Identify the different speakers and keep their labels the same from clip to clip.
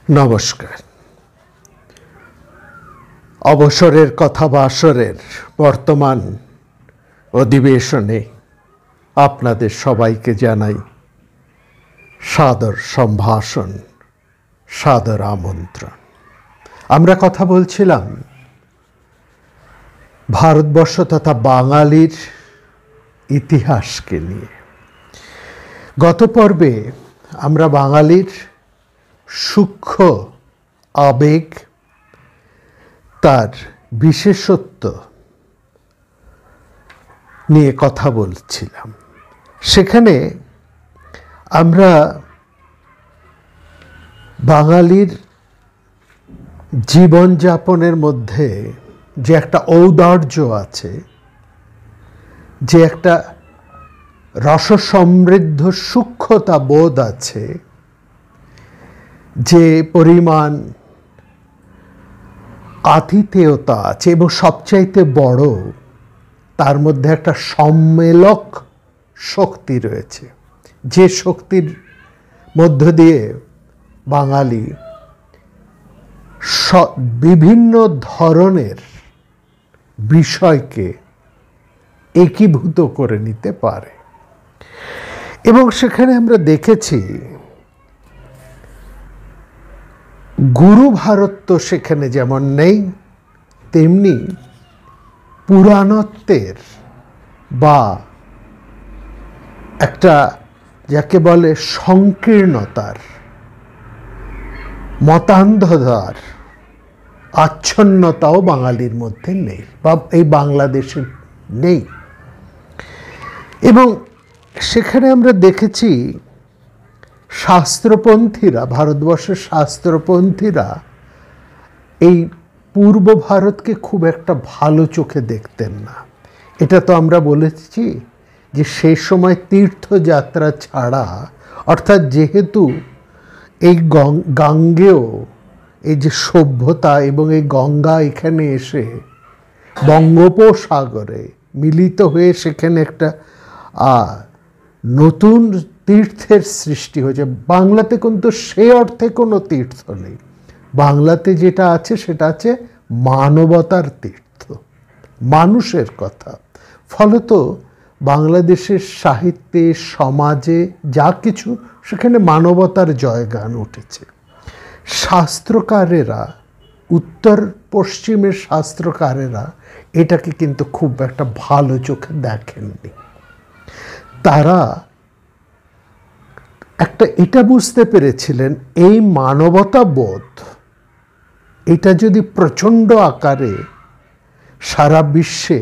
Speaker 1: নমস্কার। অবসরের কথা বা আসরের বর্তমান অধিবেশনে আপনাদের সবাইকে জানাই সাদর সম্ভাষণ, সাদর আমন্ত্রণ। আমরা কথা বলছিলাম ভারতবর্ষ তথা বাঙালির ইতিহাসকে নিয়ে। গত পর্বে আমরা বাঙালির সূক্ষ্ম আবেগ, তার বিশেষত্ব নিয়ে কথা বলছিলাম। সেখানে আমরা বাঙালির জীবনযাপনের মধ্যে যে একটা ঔদার্য আছে, যে একটা রসসমৃদ্ধ সূক্ষ্মতা বোধ আছে, যে পরিমাণ আতিথেয়তা আছে এবং সবচাইতে বড় তার মধ্যে একটা সম্মেলক শক্তি রয়েছে, যে শক্তির মধ্য দিয়ে বাঙালি বিভিন্ন ধরনের বিষয়কে একীভূত করে নিতে পারে। এবং সেখানে আমরা দেখেছি গুরু ভারত তো সেখানে যেমন নেই, তেমনি পুরাণত্বের বা একটা যাকে বলে সংকীর্ণতার, মতান্ধতার আচ্ছন্নতাও বাঙালির মধ্যে নেই বা এই বাংলাদেশে নেই। এবং সেখানে আমরা দেখেছি শাস্ত্রপন্থীরা, ভারতবর্ষের শাস্ত্রপন্থীরা এই পূর্ব ভারতকে খুব একটা ভালো চোখে দেখতেন না। এটা তো আমরা বলেছি যে সেই সময় তীর্থযাত্রা ছাড়া, অর্থাৎ যেহেতু এই গাঙ্গেয় এই যে সভ্যতা এবং এই গঙ্গা এখানে এসে বঙ্গোপসাগরে মিলিত হয়ে সেখানে একটা নতুন তীর্থের সৃষ্টি হয়েছে। বাংলাতে কিন্তু সে অর্থে কোনো তীর্থ নেই। বাংলাতে যেটা আছে সেটা আছে মানবতার তীর্থ, মানুষের কথা। ফলত বাংলাদেশের সাহিত্যে, সমাজে যা কিছু, সেখানে মানবতার জয়গান উঠেছে। শাস্ত্রকারেরা, উত্তর পশ্চিমের শাস্ত্রকারেরা এটাকে কিন্তু খুব একটা ভালো চোখে দেখেননি। তারা এটা বুঝতে পেরেছিলেন, এই মানবতা বোধ এটা যদি প্রচণ্ড আকারে সারা বিশ্বে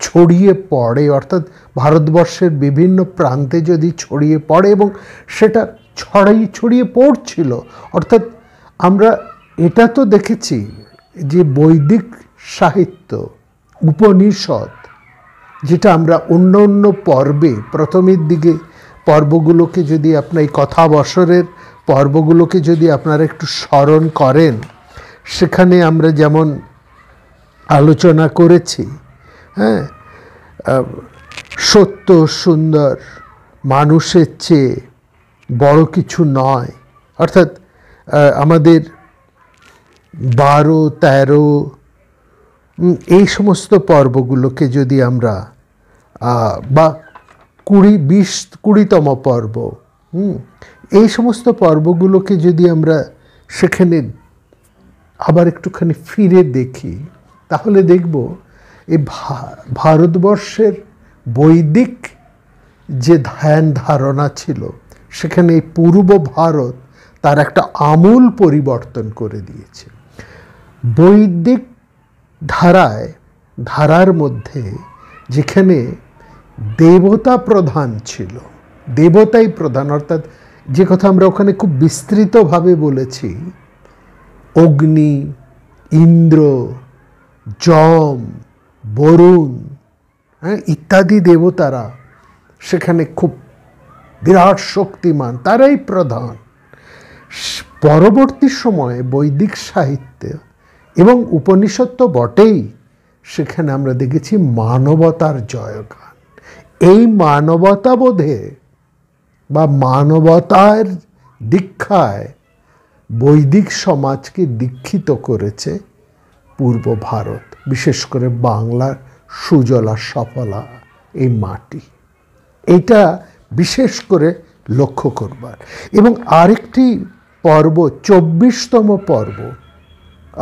Speaker 1: ছড়িয়ে পড়ে, অর্থাৎ ভারতবর্ষের বিভিন্ন প্রান্তে যদি ছড়িয়ে পড়ে, এবং সেটা ছড়িয়ে পড়ছিল, অর্থাৎ আমরা এটা তো দেখেছি যে বৈদিক সাহিত্য, উপনিষদ, যেটা আমরা অন্য অন্য পর্বে প্রথমের দিকে পর্বগুলোকে যদি আপনার এই কথা বছরের পর্বগুলোকে যদি আপনারা একটু স্মরণ করেন, সেখানে আমরা যেমন আলোচনা করেছি, হ্যাঁ, সত্য সুন্দর মানুষের চেয়ে বড় কিছু নয়, অর্থাৎ আমাদের 12, 13 এই সমস্ত পর্বগুলোকে যদি আমরা বা 20-20তম পর্ব, এই সমস্ত পর্বগুলোকে যদি আমরা সেখানে আবার একটুখানি ফিরে দেখি, তাহলে দেখব এই ভারতবর্ষের বৈদিক যে ধ্যান ধারণা ছিল, সেখানে এই পূর্ব ভারত তার একটা আমূল পরিবর্তন করে দিয়েছে। বৈদিক ধারার মধ্যে যেখানে দেবতা প্রধান ছিল, দেবতাই প্রধান, অর্থাৎ যে কথা আমরা ওখানে খুব বিস্তৃতভাবে বলেছি, অগ্নি, ইন্দ্র, যম, বরুণ, হ্যাঁ, ইত্যাদি দেবতারা সেখানে খুব বিরাট শক্তিমান, তারাই প্রধান। পরবর্তী সময়ে বৈদিক সাহিত্যে এবং উপনিষদ তো বটেই, সেখানে আমরা দেখেছি মানবতার জয়গান। এই মানবতাবোধে বা মানবতার দীক্ষায় বৈদিক সমাজকে দীক্ষিত করেছে পূর্ব ভারত, বিশেষ করে বাংলার সুজলা সফলা এই মাটি। এটা বিশেষ করে লক্ষ্য করবার। এবং আরেকটি পর্ব, 24তম পর্ব,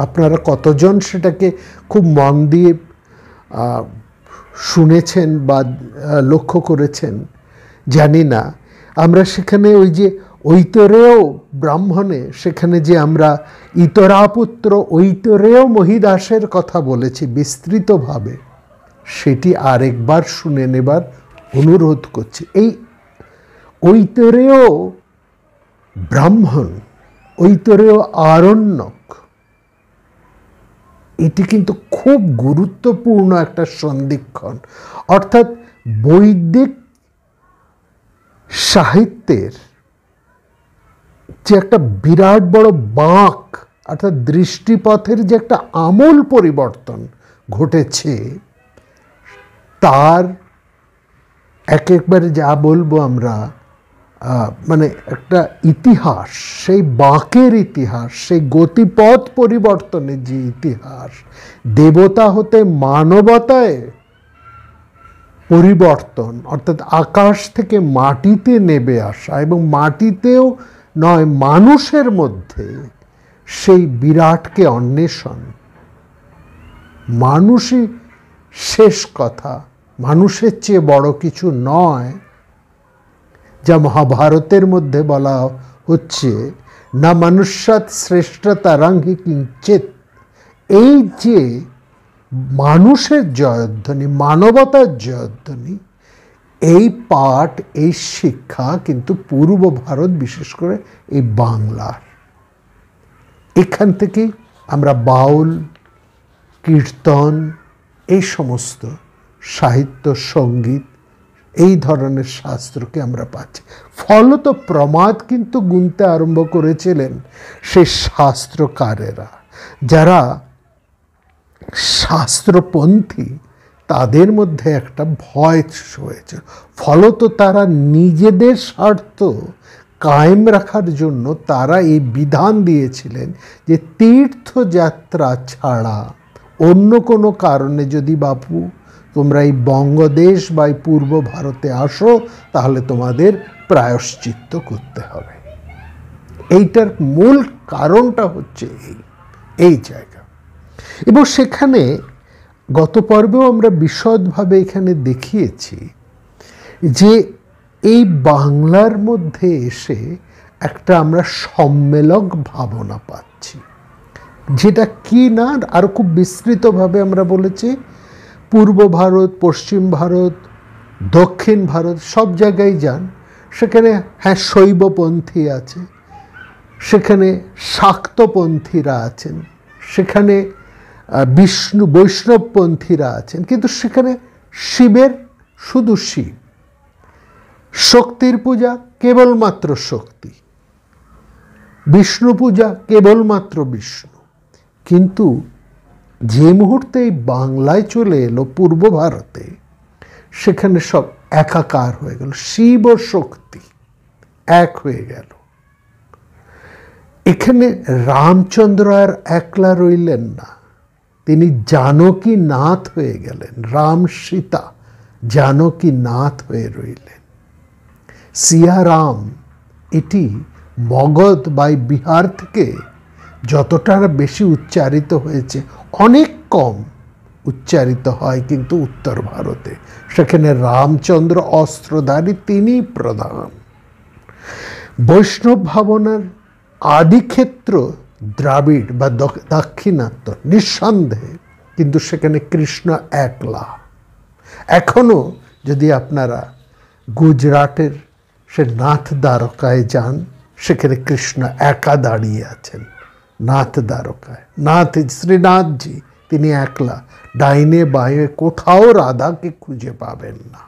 Speaker 1: আপনারা কতজন সেটাকে খুব মন দিয়ে শুনেছেন বা লক্ষ্য করেছেন জানি না। আমরা সেখানে ওই যে ঐতরেয় ব্রাহ্মণে, সেখানে যে আমরা ইতরাপুত্র ঐতরেয় মহিদাসের কথা বলেছি বিস্তৃতভাবে, সেটি আরেকবার শুনে নেবার অনুরোধ করছি। এই ঐতরেয় ব্রাহ্মণ, ঐতরেয় আরণ্যক, এটি কিন্তু খুব গুরুত্বপূর্ণ একটা সন্ধিক্ষণ। অর্থাৎ বৈদিক সাহিত্যের যে একটা বিরাট বড় বাঁক, অর্থাৎ দৃষ্টিপথের যে একটা আমূল পরিবর্তন ঘটেছে, তার একবারে যা বলবো আমরা, মানে একটা ইতিহাস, সেই বাঁকের ইতিহাস, সেই গতিপথ পরিবর্তনের যে ইতিহাস, দেবতা হতে মানবতায় পরিবর্তন, অর্থাৎ আকাশ থেকে মাটিতে নেমে আসা, এবং মাটিতেও নয় মানুষের মধ্যে সেই বিরাটকে অন্বেষণ। মানুষই শেষ কথা, মানুষের চেয়ে বড় কিছু নয়, যা মহাভারতের মধ্যে বলা হচ্ছে, না মনুষ্যাৎ শ্রেষ্ঠতরং হি কিঞ্চিৎ। এই যে মানুষের জয়ধ্বনি, মানবতার জয়ধ্বনি, এই পাঠ, এই শিক্ষা কিন্তু পূর্ব ভারত, বিশেষ করে এই বাংলার। এখান থেকেই আমরা বাউল, কীর্তন, এই সমস্ত সাহিত্য, সঙ্গীত, এই ধরনের শাস্ত্রকে আমরা পাচ্ছি। ফলত প্রমাদ কিন্তু গুনতে আরম্ভ করেছিলেন সেই শাস্ত্রকারেরা, যারা শাস্ত্রপন্থী, তাদের মধ্যে একটা ভয় হয়েছে। ফলত তারা নিজেদের স্বার্থ কায়েম রাখার জন্য তারা এই বিধান দিয়েছিলেন যে তীর্থযাত্রা ছাড়া অন্য কোনো কারণে যদি বাপু তোমরা এই বঙ্গদেশ বা এই পূর্ব ভারতে আসো, তাহলে তোমাদের প্রায়শ্চিত্ত করতে হবে। এইটার মূল কারণটা হচ্ছে এই জায়গা। এবং সেখানে গত পর্বেও আমরা বিশদভাবে এখানে দেখিয়েছি যে এই বাংলার মধ্যে এসে একটা আমরা সম্মেলক ভাবনা পাচ্ছি, যেটা কি না আরও খুব বিস্তৃতভাবে আমরা বলেছি। পূর্ব ভারত, পশ্চিম ভারত, দক্ষিণ ভারত, সব জায়গায় যান, সেখানে হ্যাঁ শৈবপন্থী আছে, সেখানে শাক্তপন্থীরা আছেন, সেখানে বৈষ্ণবপন্থীরা আছেন, কিন্তু সেখানে শিবের শুধু শিব, শক্তির পূজা কেবলমাত্র শক্তি, বিষ্ণু পূজা কেবলমাত্র বিষ্ণু। কিন্তু যে মুহূর্তে এই বাংলায় চলে এলো পূর্ব ভারতে, সেখানে সব একাকার হয়ে গেল, শিব ও শক্তি এক হয়ে গেল। এখানে রামচন্দ্র আর একলা রইলেন না, তিনি জানকী নাথ হয়ে গেলেন। রাম সীতা জানকী নাথ হয়ে রইলেন। সিয়ারাম, এটি মগধ বা বিহার থেকে যতটা বেশি উচ্চারিত হয়েছে, অনেক কম উচ্চারিত হয় কিন্তু উত্তর ভারতে। সেখানে রামচন্দ্র অস্ত্রধারী, তিনি প্রধান। বৈষ্ণব ভাবনার আদিক্ষেত্র দ্রাবিড় বা দাক্ষিণাত্য, নিঃসন্দেহে, কিন্তু সেখানে কৃষ্ণ একলা। এখনও যদি আপনারা গুজরাটের সে নাথ দ্বারকায় যান, সেখানে কৃষ্ণ একা দাঁড়িয়ে আছেন নাথ দ্বারকায়। নাথ শ্রীনাথজি, তিনি একলা, ডাইনে বাঁয়ে কোথাও রাধাকে খুঁজে পাবেন না।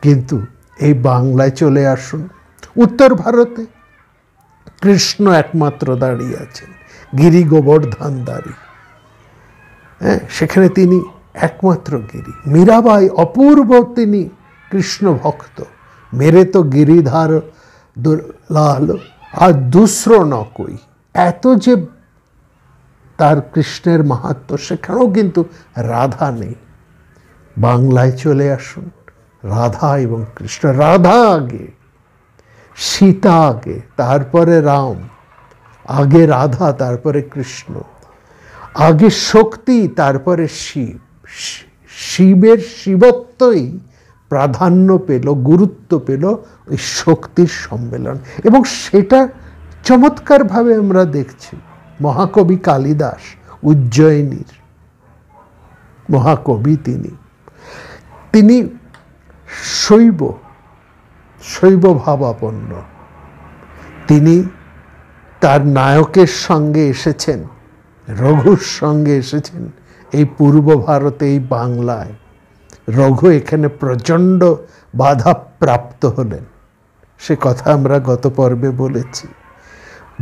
Speaker 1: কিন্তু এই বাংলায় চলে আসুন, উত্তর ভারতে কৃষ্ণ একমাত্র দাঁড়িয়ে আছেন, গিরি গোবর্ধনধারী। হ্যাঁ, সেখানে তিনি একমাত্র গিরি। মীরাবাই অপূর্ব, তিনি কৃষ্ণ ভক্ত। মেরে তো গিরিধার লাল আর দুসরো ন কই, এত যে তার কৃষ্ণের মাহাত্ম্য, সেখানেও কিন্তু রাধা নেই। বাংলায় চলে আসুন, রাধা এবং কৃষ্ণ। রাধা আগে, সীতা আগে, তারপরে রাম, আগে রাধা তারপরে কৃষ্ণ, আগে শক্তি তারপরে শিব। শিবের শিবত্বই প্রাধান্য পেল, গুরুত্ব পেল ওই শক্তির সম্মেলন। এবং সেটা চমৎকারভাবে আমরা দেখছি। মহাকবি কালিদাস, উজ্জয়িনীর মহাকবি, তিনি শৈব ভাবাপন্ন। তিনি তার নায়কের সঙ্গে এসেছেন, রঘুর সঙ্গে এসেছেন এই পূর্ব ভারতে, এই বাংলায়। রঘু এখানে প্রচণ্ড বাধা প্রাপ্ত হলেন, সে কথা আমরা গত পর্বে বলেছি।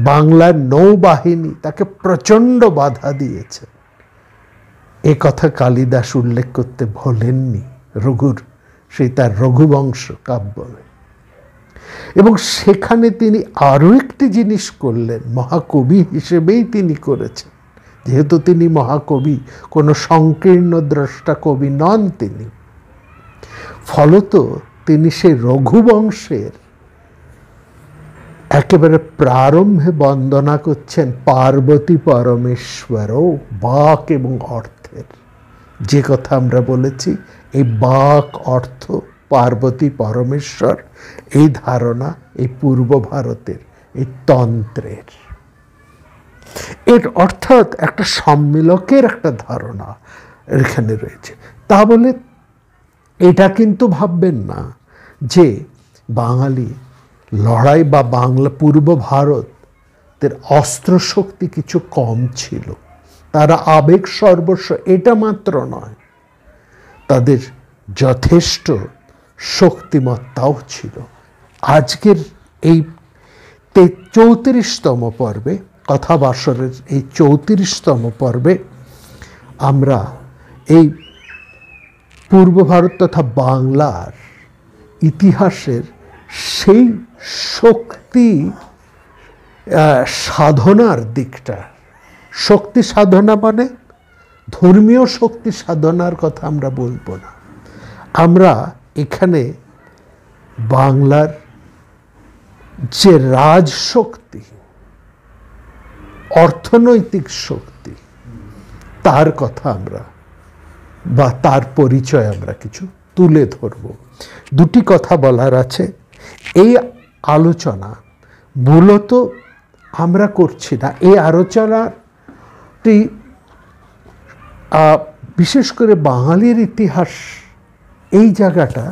Speaker 1: বাংলার নৌবাহিনী তাকে প্রচণ্ড বাধা দিয়েছে, এ কথা কালিদাস উল্লেখ করতে ভোলেননি রঘুর সেই তার রঘুবংশ কাব্য। এবং সেখানে তিনি আরও একটি জিনিস করলেন, মহাকবি হিসেবেই তিনি করেছেন, যেহেতু তিনি মহাকবি, কোনো সংকীর্ণ দ্রষ্টা কবি নন তিনি। ফলত তিনি সেই রঘুবংশের একেবারে প্রারম্ভে বন্দনা করছেন পার্বতী পরমেশ্বর, বাক এবং অর্থের। যে কথা আমরা বলেছি, এই বাক, অর্থ, পার্বতী পরমেশ্বর, এই ধারণা এই পূর্ব ভারতের, এই তন্ত্রের, এর অর্থাৎ একটা সম্মিলকের একটা ধারণা এখানে রয়েছে। তা বলে এটা কিন্তু ভাববেন না যে বাঙালি লড়াই বা বাংলা পূর্ব ভারতের অস্ত্র শক্তি কিছু কম ছিল, তারা আবেগ সর্বস্ব, এটা মাত্র নয়, তাদের যথেষ্ট শক্তিমত্তাও ছিল। আজকের এই 34তম পর্বে, কথাবাসরের এই 34তম পর্বে আমরা এই পূর্ব ভারত তথা বাংলার ইতিহাসের সেই শক্তি সাধনার দিকটা, শক্তি সাধনা মানে ধর্মীয় শক্তি সাধনার কথা আমরা বলবো না। আমরা এখানে বাংলার যে রাজশক্তি, অর্থনৈতিক শক্তি, তার কথা আমরা বা তার পরিচয় আমরা কিছু তুলে ধরব। দুটি কথা বলার আছে। এই আলোচনা মূলত আমরা করছি না, এই আলোচনাটি বিশেষ করে বাঙালির ইতিহাস, এই জায়গাটা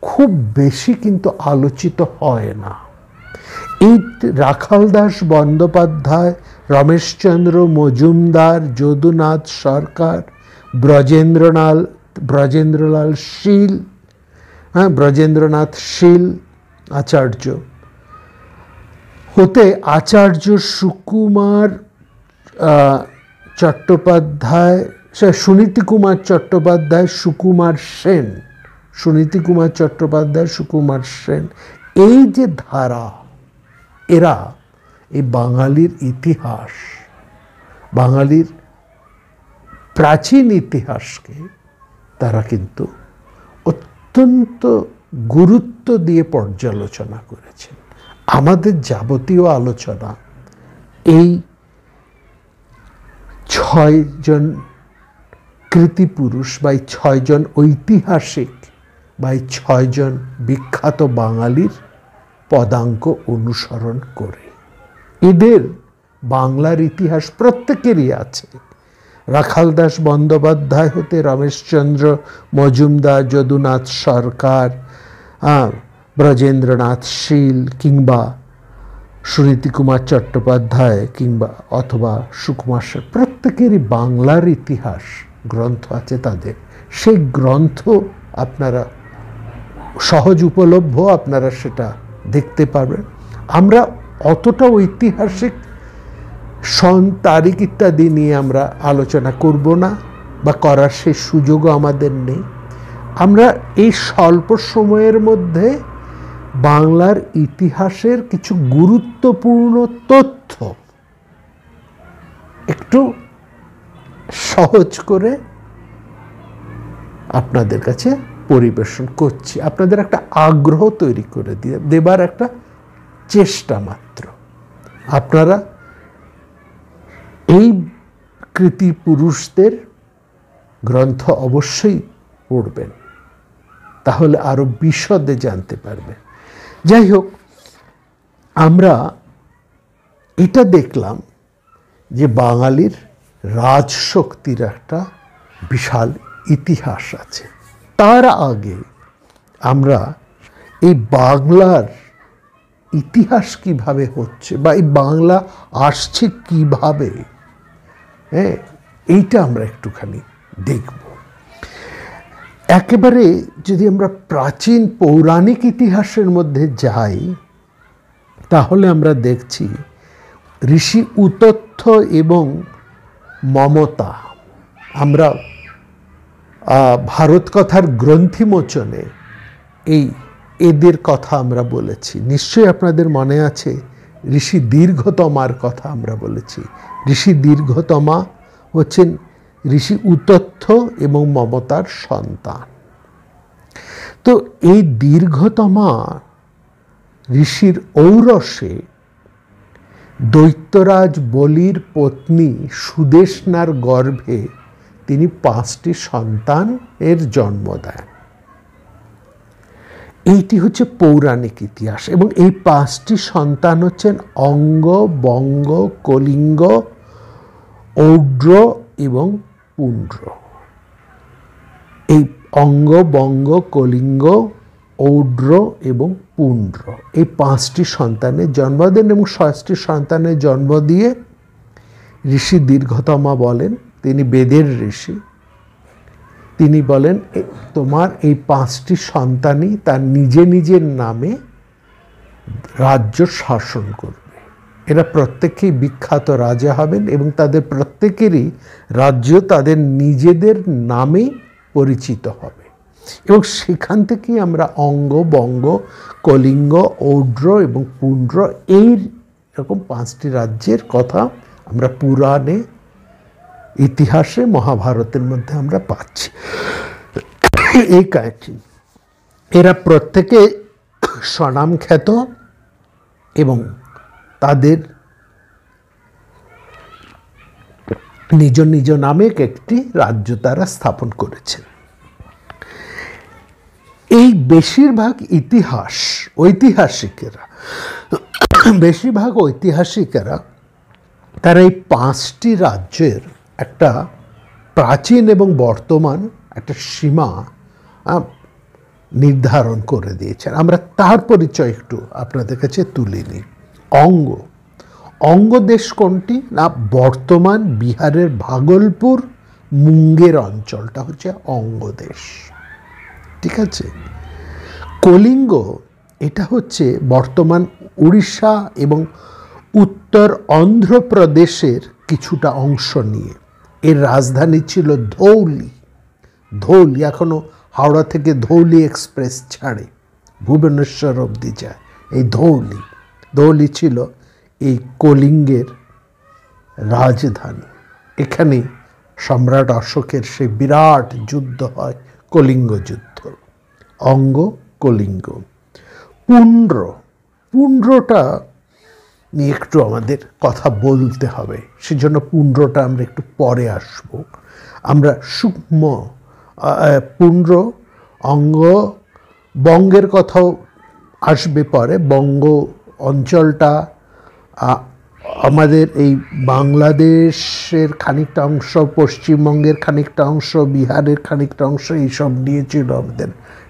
Speaker 1: খুব বেশি কিন্তু আলোচিত হয় না। এই রাখালদাস বন্দ্যোপাধ্যায়, রমেশচন্দ্র মজুমদার, যদুনাথ সরকার, ব্রজেন্দ্রলাল শীল, ব্রজেন্দ্রনাথ শীল আচার্য হতে আচার্য সুকুমার চট্টোপাধ্যায়, সুনীতি কুমার চট্টোপাধ্যায়, সুকুমার সেন, সুনীতি কুমার চট্টোপাধ্যায়, সুকুমার সেন, এই যে ধারা, এরা এই বাঙালির ইতিহাস, বাঙালির প্রাচীন ইতিহাসকে তারা কিন্তু অত্যন্ত গুরুত্ব দিয়ে পর্যালোচনা করেছেন। আমাদের যাবতীয় আলোচনা এই 6 জন কৃতিপুরুষ বা এই 6 জন ঐতিহাসিক বা এই 6 জন বিখ্যাত বাঙালির পদাঙ্ক অনুসরণ করে। এদের বাংলার ইতিহাস প্রত্যেকেরই আছে। রাখালদাস বন্দ্যোপাধ্যায় হতে রমেশচন্দ্র মজুমদার, যদুনাথ সরকার, ব্রজেন্দ্রনাথ শীল কিংবা সুনীতি কুমার চট্টোপাধ্যায় কিংবা অথবা সুকুমার সেন, প্রত্যেকেরই বাংলার ইতিহাস গ্রন্থ আছে তাদের। সেই গ্রন্থ আপনারা সহজ উপলভ্য, আপনারা সেটা দেখতে পারবেন। আমরা অতটা ঐতিহাসিক সন, তারিখ ইত্যাদি নিয়ে আমরা আলোচনা করব না, বা করার সেই সুযোগও আমাদের নেই। আমরা এই স্বল্প সময়ের মধ্যে বাংলার ইতিহাসের কিছু গুরুত্বপূর্ণ তথ্য একটু সহজ করে আপনাদের কাছে পরিবেশন করছি, আপনাদের একটা আগ্রহ তৈরি করে দেবার একটা চেষ্টা মাত্র। আপনারা এই কৃতি পুরুষদের গ্রন্থ অবশ্যই পড়বেন, তাহলে আরো বিশদে জানতে পারবেন। যাই হোক, আমরা এটা দেখলাম যে বাঙালির রাজশক্তির একটা বিশাল ইতিহাস আছে। তার আগে আমরা এই বাংলার ইতিহাস কিভাবে হচ্ছে বা এই বাংলা আসছে কিভাবে, হ্যাঁ, এইটা আমরা একটুখানি দেখব। একেবারে যদি আমরা প্রাচীন পৌরাণিক ইতিহাসের মধ্যে যাই, তাহলে আমরা দেখছি ঋষি উতথ্য এবং মমতা, আমরা ভারত কথার গ্রন্থিমোচনে এদের কথা আমরা বলেছি। নিশ্চয়ই আপনাদের মনে আছে ঋষি দীর্ঘতমার কথা আমরা বলেছি। ঋষি দীর্ঘতমা হচ্ছেন ঋষি উতথ্য এবং মমতার সন্তান। তো এই দীর্ঘতমা ঋষির ঔরসে দৈত্যরাজ বলির পত্নী সুদেষ্ণার গর্ভে তিনি 5টি সন্তানের জন্ম দেন। এইটি হচ্ছে পৌরাণিক ইতিহাস, এবং এই 5টি সন্তান হচ্ছেন অঙ্গ, বঙ্গ, কলিঙ্গ, ঔড্র এবং পুণ্ড্র। এই অঙ্গ, বঙ্গ, কলিঙ্গ, ঔড্র এবং পুণ্ড্র, এই 5টি সন্তানের জন্ম দেন, এবং 6টি সন্তানের জন্ম দিয়ে ঋষি দীর্ঘতমা বলেন, তিনি বেদের ঋষি, তিনি বলেন তোমার এই 5টি সন্তানই তার নিজের নামে রাজ্য শাসন করবে। এরা প্রত্যেকেই বিখ্যাত রাজা হবেন এবং তাদের প্রত্যেকেরই রাজ্য তাদের নিজেদের নামেই পরিচিত হবে। এবং সেখান থেকেই আমরা অঙ্গ, বঙ্গ, কলিঙ্গ, ঔড্র এবং পুণ্ড্র এই রকম 5টি রাজ্যের কথা আমরা পুরাণে, ইতিহাসে, মহাভারতের মধ্যে আমরা পাচ্ছি। এই কয়েকটি, এরা প্রত্যেকে স্বনামখ্যাত এবং তাদের নিজ নামে একটি রাজ্য তারা স্থাপন করেছেন। এই বেশিরভাগ ঐতিহাসিকেরা তারা এই 5টি রাজ্যের একটা প্রাচীন এবং বর্তমান একটা সীমা নির্ধারণ করে দিয়েছেন। আমরা তার পরিচয় একটু আপনাদের কাছে তুলে নিই। অঙ্গ দেশ কোনটি না, বর্তমান বিহারের ভাগলপুর মুঙ্গের অঞ্চলটা হচ্ছে অঙ্গ দেশ, ঠিক আছে। কলিঙ্গ, এটা হচ্ছে বর্তমান উড়িষ্যা এবং উত্তর অন্ধ্রপ্রদেশের কিছুটা অংশ নিয়ে। এর রাজধানী ছিল ধৌলি। এখনো হাওড়া থেকে ধৌলি এক্সপ্রেস ছাড়ে, ভুবনেশ্বর অবধি যায় এই ধৌলি ছিল এই কলিঙ্গের রাজধানী। এখানে সম্রাট অশোকের সেই বিরাট যুদ্ধ হয়, কলিঙ্গ যুদ্ধ। অঙ্গ, কলিঙ্গ। পুণ্ড্রটা নিয়ে একটু আমাদের কথা বলতে হবে, সেজন্য পুণ্ড্রটা আমরা একটু পরে আসব। আমরা সূক্ষ্ম পুণ্ড্র, অঙ্গ, বঙ্গের কথাও আসবে পরে। বঙ্গ অঞ্চলটা আমাদের এই বাংলাদেশের খানিকটা অংশ, পশ্চিমবঙ্গের খানিকটা অংশ, বিহারের খানিকটা অংশ, এইসব নিয়েছিল আমাদের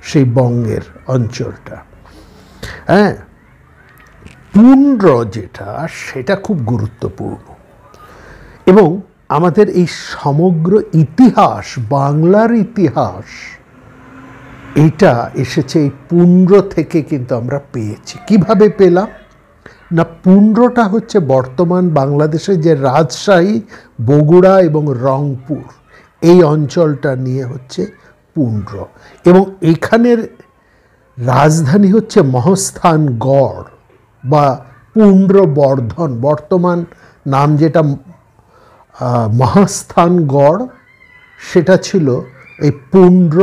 Speaker 1: সেই বঙ্গের অঞ্চলটা। হ্যাঁ, পুণ্ড্র যেটা, সেটা খুব গুরুত্বপূর্ণ এবং আমাদের এই সমগ্র ইতিহাস, বাংলার ইতিহাস, এটা এসেছে এই পুণ্ড্র থেকে কিন্তু আমরা পেয়েছি। কিভাবে পেলাম না, পুণ্ড্রটা হচ্ছে বর্তমান বাংলাদেশে যে রাজশাহী, বগুড়া এবং রংপুর এই অঞ্চলটা নিয়ে হচ্ছে পুণ্ড্র, এবং এখানের রাজধানী হচ্ছে মহাস্থানগড় বা পুণ্ড্রবর্ধন, বর্তমান নাম যেটা মহাস্থানগড়, সেটা ছিল এই পুণ্ড্র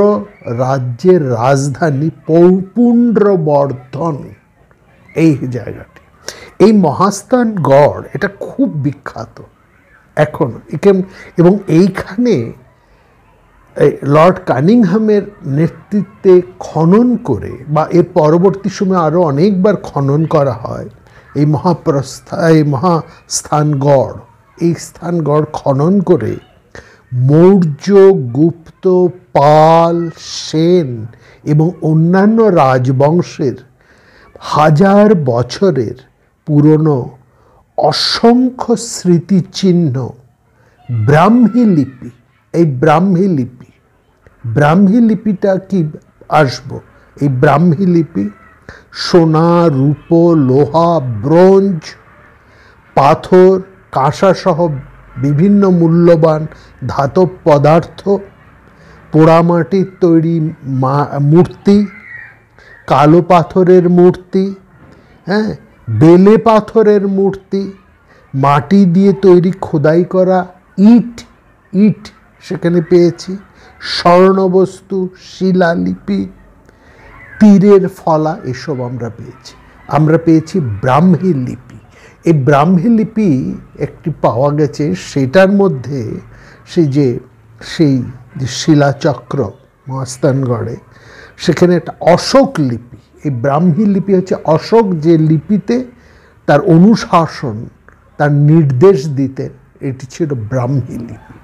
Speaker 1: রাজ্যের রাজধানী পুণ্ড্রবর্ধন। এই জায়গাটি, এই মহাস্থানগড় এটা খুব বিখ্যাত এখন, এবং এইখানে লর্ড কানিংহামের নেতৃত্বে খনন করে, বা এর পরবর্তী সময়ে আরও অনেকবার খনন করা হয় এই মহাস্থানগড়। এই স্থানগড় খনন করে মৌর্য, গুপ্ত, পাল, সেন এবং অন্যান্য রাজবংশের হাজার বছরের পুরনো অসংখ্য স্মৃতিচিহ্ন, ব্রাহ্মী লিপি, এই ব্রাহ্মী লিপিটা কি আসবো, এই ব্রাহ্মী লিপি সোনা, রূপ, লোহা, ব্রোঞ্জ, পাথর, কাঁসাসহ বিভিন্ন মূল্যবান ধাতব পদার্থ, পোড়ামাটির তৈরি মূর্তি, কালো পাথরের মূর্তি, হ্যাঁ, বেলে পাথরের মূর্তি, মাটি দিয়ে তৈরি খোদাই করা ইট সেখানে পেয়েছি, স্বর্ণবস্তু, শিলালিপি, তীরের ফলা, এসব আমরা পেয়েছি ব্রাহ্মী লিপি। এই ব্রাহ্মী লিপি একটি পাওয়া গেছে, সেটার মধ্যে সেই যে শিলাচক্র মহাস্থানগড়ে, সেখানে একটা অশোক লিপি, এই ব্রাহ্মী লিপি হচ্ছে অশোক যে লিপিতে তার অনুশাসন, তার নির্দেশ দিতেন, এটি ছিল ব্রাহ্মী লিপি।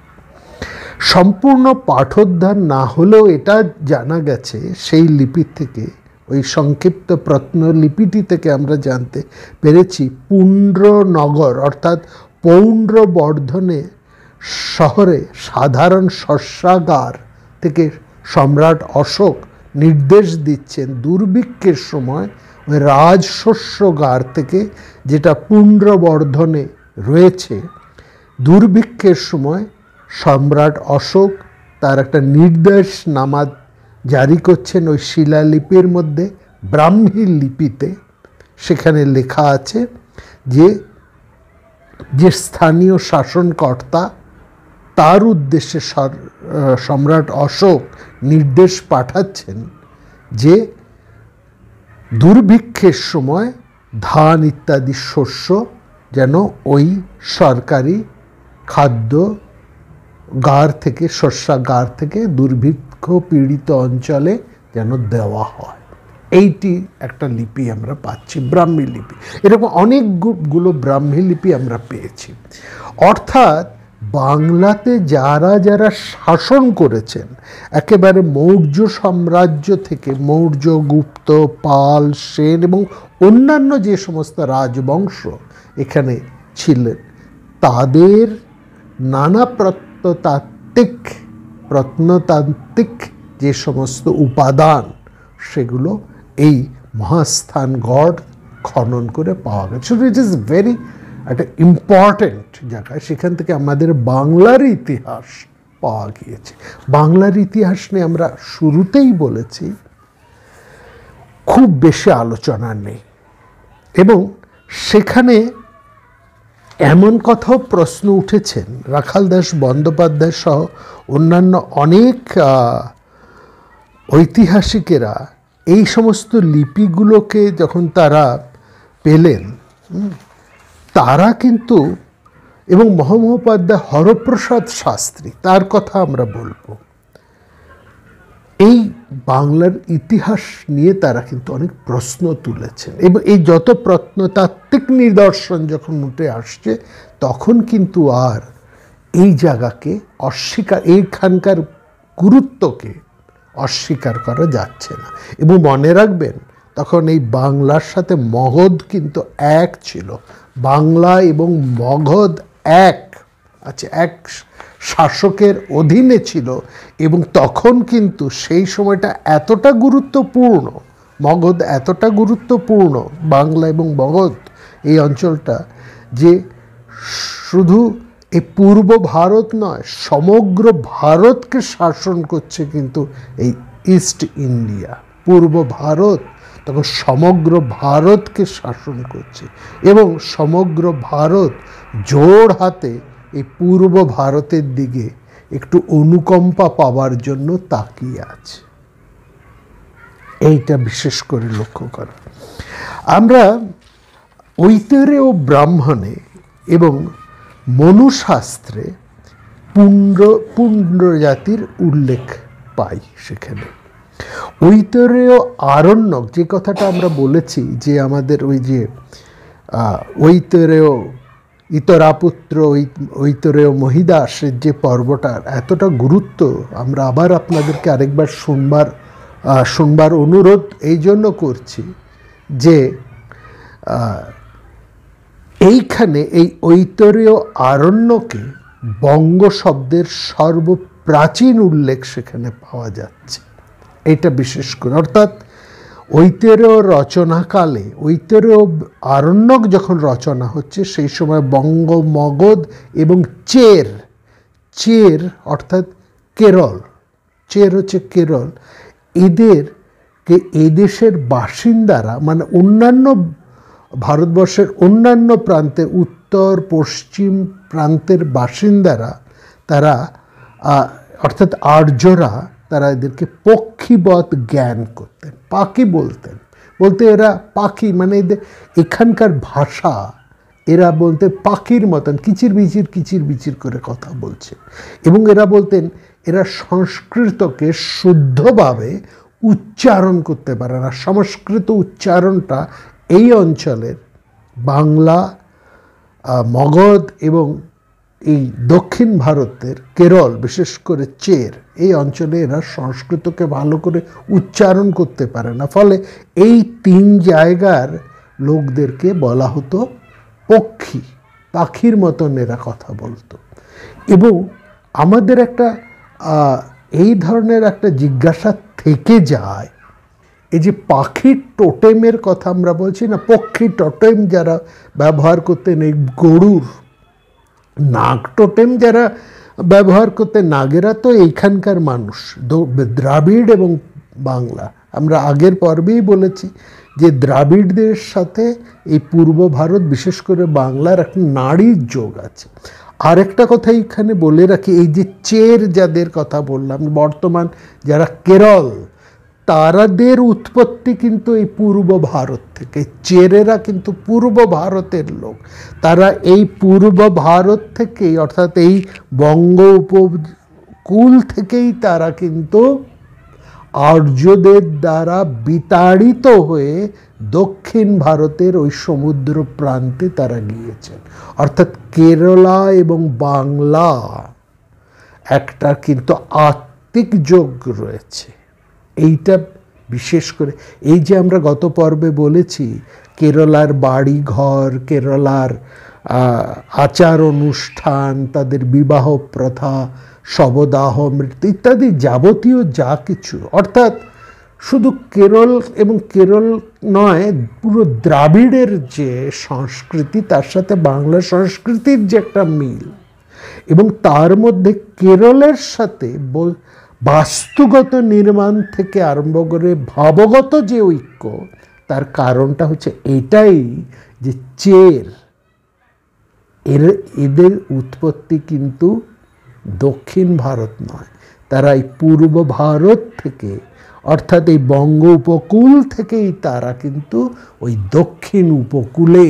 Speaker 1: সম্পূর্ণ পাঠোদ্ধার না হলেও এটা জানা গেছে সেই লিপি থেকে, ওই সংক্ষিপ্ত প্রত্নলিপিটি থেকে আমরা জানতে পেরেছি পুণ্ড্রনগর অর্থাৎ পৌণ্ড্রবর্ধনে শহরে সাধারণ শস্যাগার থেকে সম্রাট অশোক নির্দেশ দিচ্ছেন দুর্ভিক্ষের সময় ওই রাজশস্যগার থেকে, যেটা পুণ্ড্রবর্ধনে রয়েছে, দুর্ভিক্ষের সময় সম্রাট অশোক তার একটা নির্দেশনামা জারি করছেন ওই শিলালিপির মধ্যে, ব্রাহ্মী লিপিতে। সেখানে লেখা আছে যে স্থানীয় শাসনকর্তা, তার উদ্দেশ্যে সম্রাট অশোক নির্দেশ পাঠাচ্ছেন যে দুর্ভিক্ষের সময় ধান ইত্যাদি শস্য যেন ওই সরকারি খাদ্য গার থেকে, শস্যাগার থেকে দুর্ভিক্ষ পীড়িত অঞ্চলে যেন দেওয়া হয়। এইটি একটা লিপি আমরা পাচ্ছি, ব্রাহ্মী লিপি। এরকম অনেকগুলো ব্রাহ্মী লিপি আমরা পেয়েছি। অর্থাৎ বাংলাতে যারা যারা শাসন করেছেন, একেবারে মৌর্য সাম্রাজ্য থেকে, মৌর্য, গুপ্ত, পাল, সেন এবং অন্যান্য যে সমস্ত রাজবংশ এখানে ছিলেন, তাদের নানা প্রত্নতাত্ত্বিক যে সমস্ত উপাদান, সেগুলো এই মহাস্থানগড় খনন করে পাওয়া গেছে। ইট ইজ ভেরি একটা ইম্পর্ট্যান্ট জায়গায়। সেখান থেকে আমাদের বাংলার ইতিহাস পাওয়া গিয়েছে। বাংলার ইতিহাস নিয়ে আমরা শুরুতেই বলেছি খুব বেশি আলোচনা নেই, এবং সেখানে এমন কথাও প্রশ্ন উঠেছেন, রাখাল দাস বন্দ্যোপাধ্যায় সহ অন্যান্য অনেক ঐতিহাসিকেরা এই সমস্ত লিপিগুলোকে যখন তারা পেলেন, তারা কিন্তু, এবং মহামহোপাধ্যায় হরপ্রসাদ শাস্ত্রী, তার কথা আমরা বলবো, এই বাংলার ইতিহাস নিয়ে তারা কিন্তু অনেক প্রশ্ন তুলেছেন। এবং এই যত প্রত্নতাত্ত্বিক নিদর্শন যখন উঠে আসছে, তখন কিন্তু আর এই জায়গাকে এইখানকার গুরুত্বকে অস্বীকার করা যাচ্ছে না। এবং মনে রাখবেন, তখন এই বাংলার সাথে মগধ কিন্তু এক ছিল। বাংলা এবং মগধ এক শাসকের অধীনে ছিল, এবং তখন কিন্তু সেই সময়টা এতটা গুরুত্বপূর্ণ, মগধ এতটা গুরুত্বপূর্ণ, বাংলা এবং মগধ এই অঞ্চলটা, যে শুধু এই পূর্ব ভারত নয়, সমগ্র ভারতকে শাসন করছে কিন্তু এই ইস্ট ইন্ডিয়া। পূর্ব ভারত তখন সমগ্র ভারতকে শাসন করছে এবং সমগ্র ভারত জোড় হাতে এই পূর্ব ভারতের দিকে একটু অনুকম্পা পাওয়ার জন্য তাকিয়ে আছে। এইটা বিশেষ করে লক্ষ্য করা। আমরা ঐতরেয় ব্রাহ্মণে এবং মনুশাস্ত্রে পুণ্ড জাতির উল্লেখ পাই। সেখানে ঐতরেয় আরণ্যক, যে কথাটা আমরা বলেছি যে আমাদের ওই যে ঐতরেয় ইতরাপুত্র ঐতরেয় মহিদাসের যে পর্বটার এতটা গুরুত্ব আমরা আবার আপনাদেরকে আরেকবার শুনবার অনুরোধ এই জন্য করছি যে এইখানে এই ঐতরেয় আরণ্যকে বঙ্গ শব্দের সর্বপ্রাচীন উল্লেখ সেখানে পাওয়া যাচ্ছে। এটা বিশেষ করে, অর্থাৎ ঐতরেয় রচনাকালে ঐতরেয় আরণ্যক যখন রচনা হচ্ছে সেই সময় বঙ্গ, মগধ এবং চের অর্থাৎ কেরল, চের হচ্ছে কেরল, এদেরকে এদেশের বাসিন্দারা মানে অন্যান্য ভারতবর্ষের অন্যান্য প্রান্তে উত্তর পশ্চিম প্রান্তের বাসিন্দারা তারা অর্থাৎ আর্যরা তারা এদেরকে পক্ষীবৎ জ্ঞান করতেন, পাখি বলতে এরা পাখি মানে এখানকার ভাষা এরা বলতে পাখির মতন কিচির বিচির করে কথা বলছে। এবং এরা বলতেন এরা সংস্কৃতকে শুদ্ধভাবে উচ্চারণ করতে পারে না। সংস্কৃত উচ্চারণটা এই অঞ্চলের বাংলা, মগধ এবং এই দক্ষিণ ভারতের কেরল, বিশেষ করে চের এই অঞ্চলে এরা সংস্কৃতকে ভালো করে উচ্চারণ করতে পারে না। ফলে এই তিন জায়গার লোকদেরকে বলা হতো পাখির মতন এরা কথা বলতো। এবং আমাদের একটা এই ধরনের একটা জিজ্ঞাসা থেকে যায়, এই যে পাখির টোটেমের কথা আমরা বলছি না, পক্ষী টোটেম যারা ব্যবহার করতেন, এই গরুর নাগ টোটেম যারা ব্যবহার করতেন, নাগেরা তো এইখানকার মানুষ, দ্রাবিড় এবং বাংলা। আমরা আগের পর্বেই বলেছি যে দ্রাবিড়দের সাথে এই পূর্ব ভারত বিশেষ করে বাংলার একটা নাড়ির যোগ আছে। আরেকটা কথা এখানে বলে রাখি, এই যে চের যাদের কথা বললাম বর্তমান যারা কেরল, তারাদের উৎপত্তি কিন্তু এই পূর্ব ভারত থেকে। চেরেরা কিন্তু পূর্ব ভারতের লোক। তারা এই পূর্ব ভারত থেকেই অর্থাৎ এই বঙ্গ উপকূল থেকেই তারা কিন্তু আর্যদের দ্বারা বিতাড়িত হয়ে দক্ষিণ ভারতের ওই সমুদ্র প্রান্তে তারা গিয়েছেন। অর্থাৎ কেরালা এবং বাংলা একটা কিন্তু আত্মিক যোগ রয়েছে। এইটা বিশেষ করে এই যে আমরা গত পর্বে বলেছি কেরালার বাড়ি ঘর, কেরালার আচার অনুষ্ঠান, তাদের বিবাহ প্রথা, শবদাহ মৃত্যু ইত্যাদি যাবতীয় যা কিছু, অর্থাৎ শুধু কেরল এবং কেরল নয়, পুরো দ্রাবিড়ের যে সংস্কৃতি তার সাথে বাংলা সংস্কৃতির যে একটা মিল, এবং তার মধ্যে কেরলের সাথে বাস্তুগত নির্মাণ থেকে আরম্ভ করে ভাবগত যে ঐক্য, তার কারণটা হচ্ছে এটাই যে এদের উৎপত্তি কিন্তু দক্ষিণ ভারত নয়, তারা এই পূর্ব ভারত থেকে অর্থাৎ এই বঙ্গ উপকূল থেকেই তারা কিন্তু ওই দক্ষিণ উপকূলে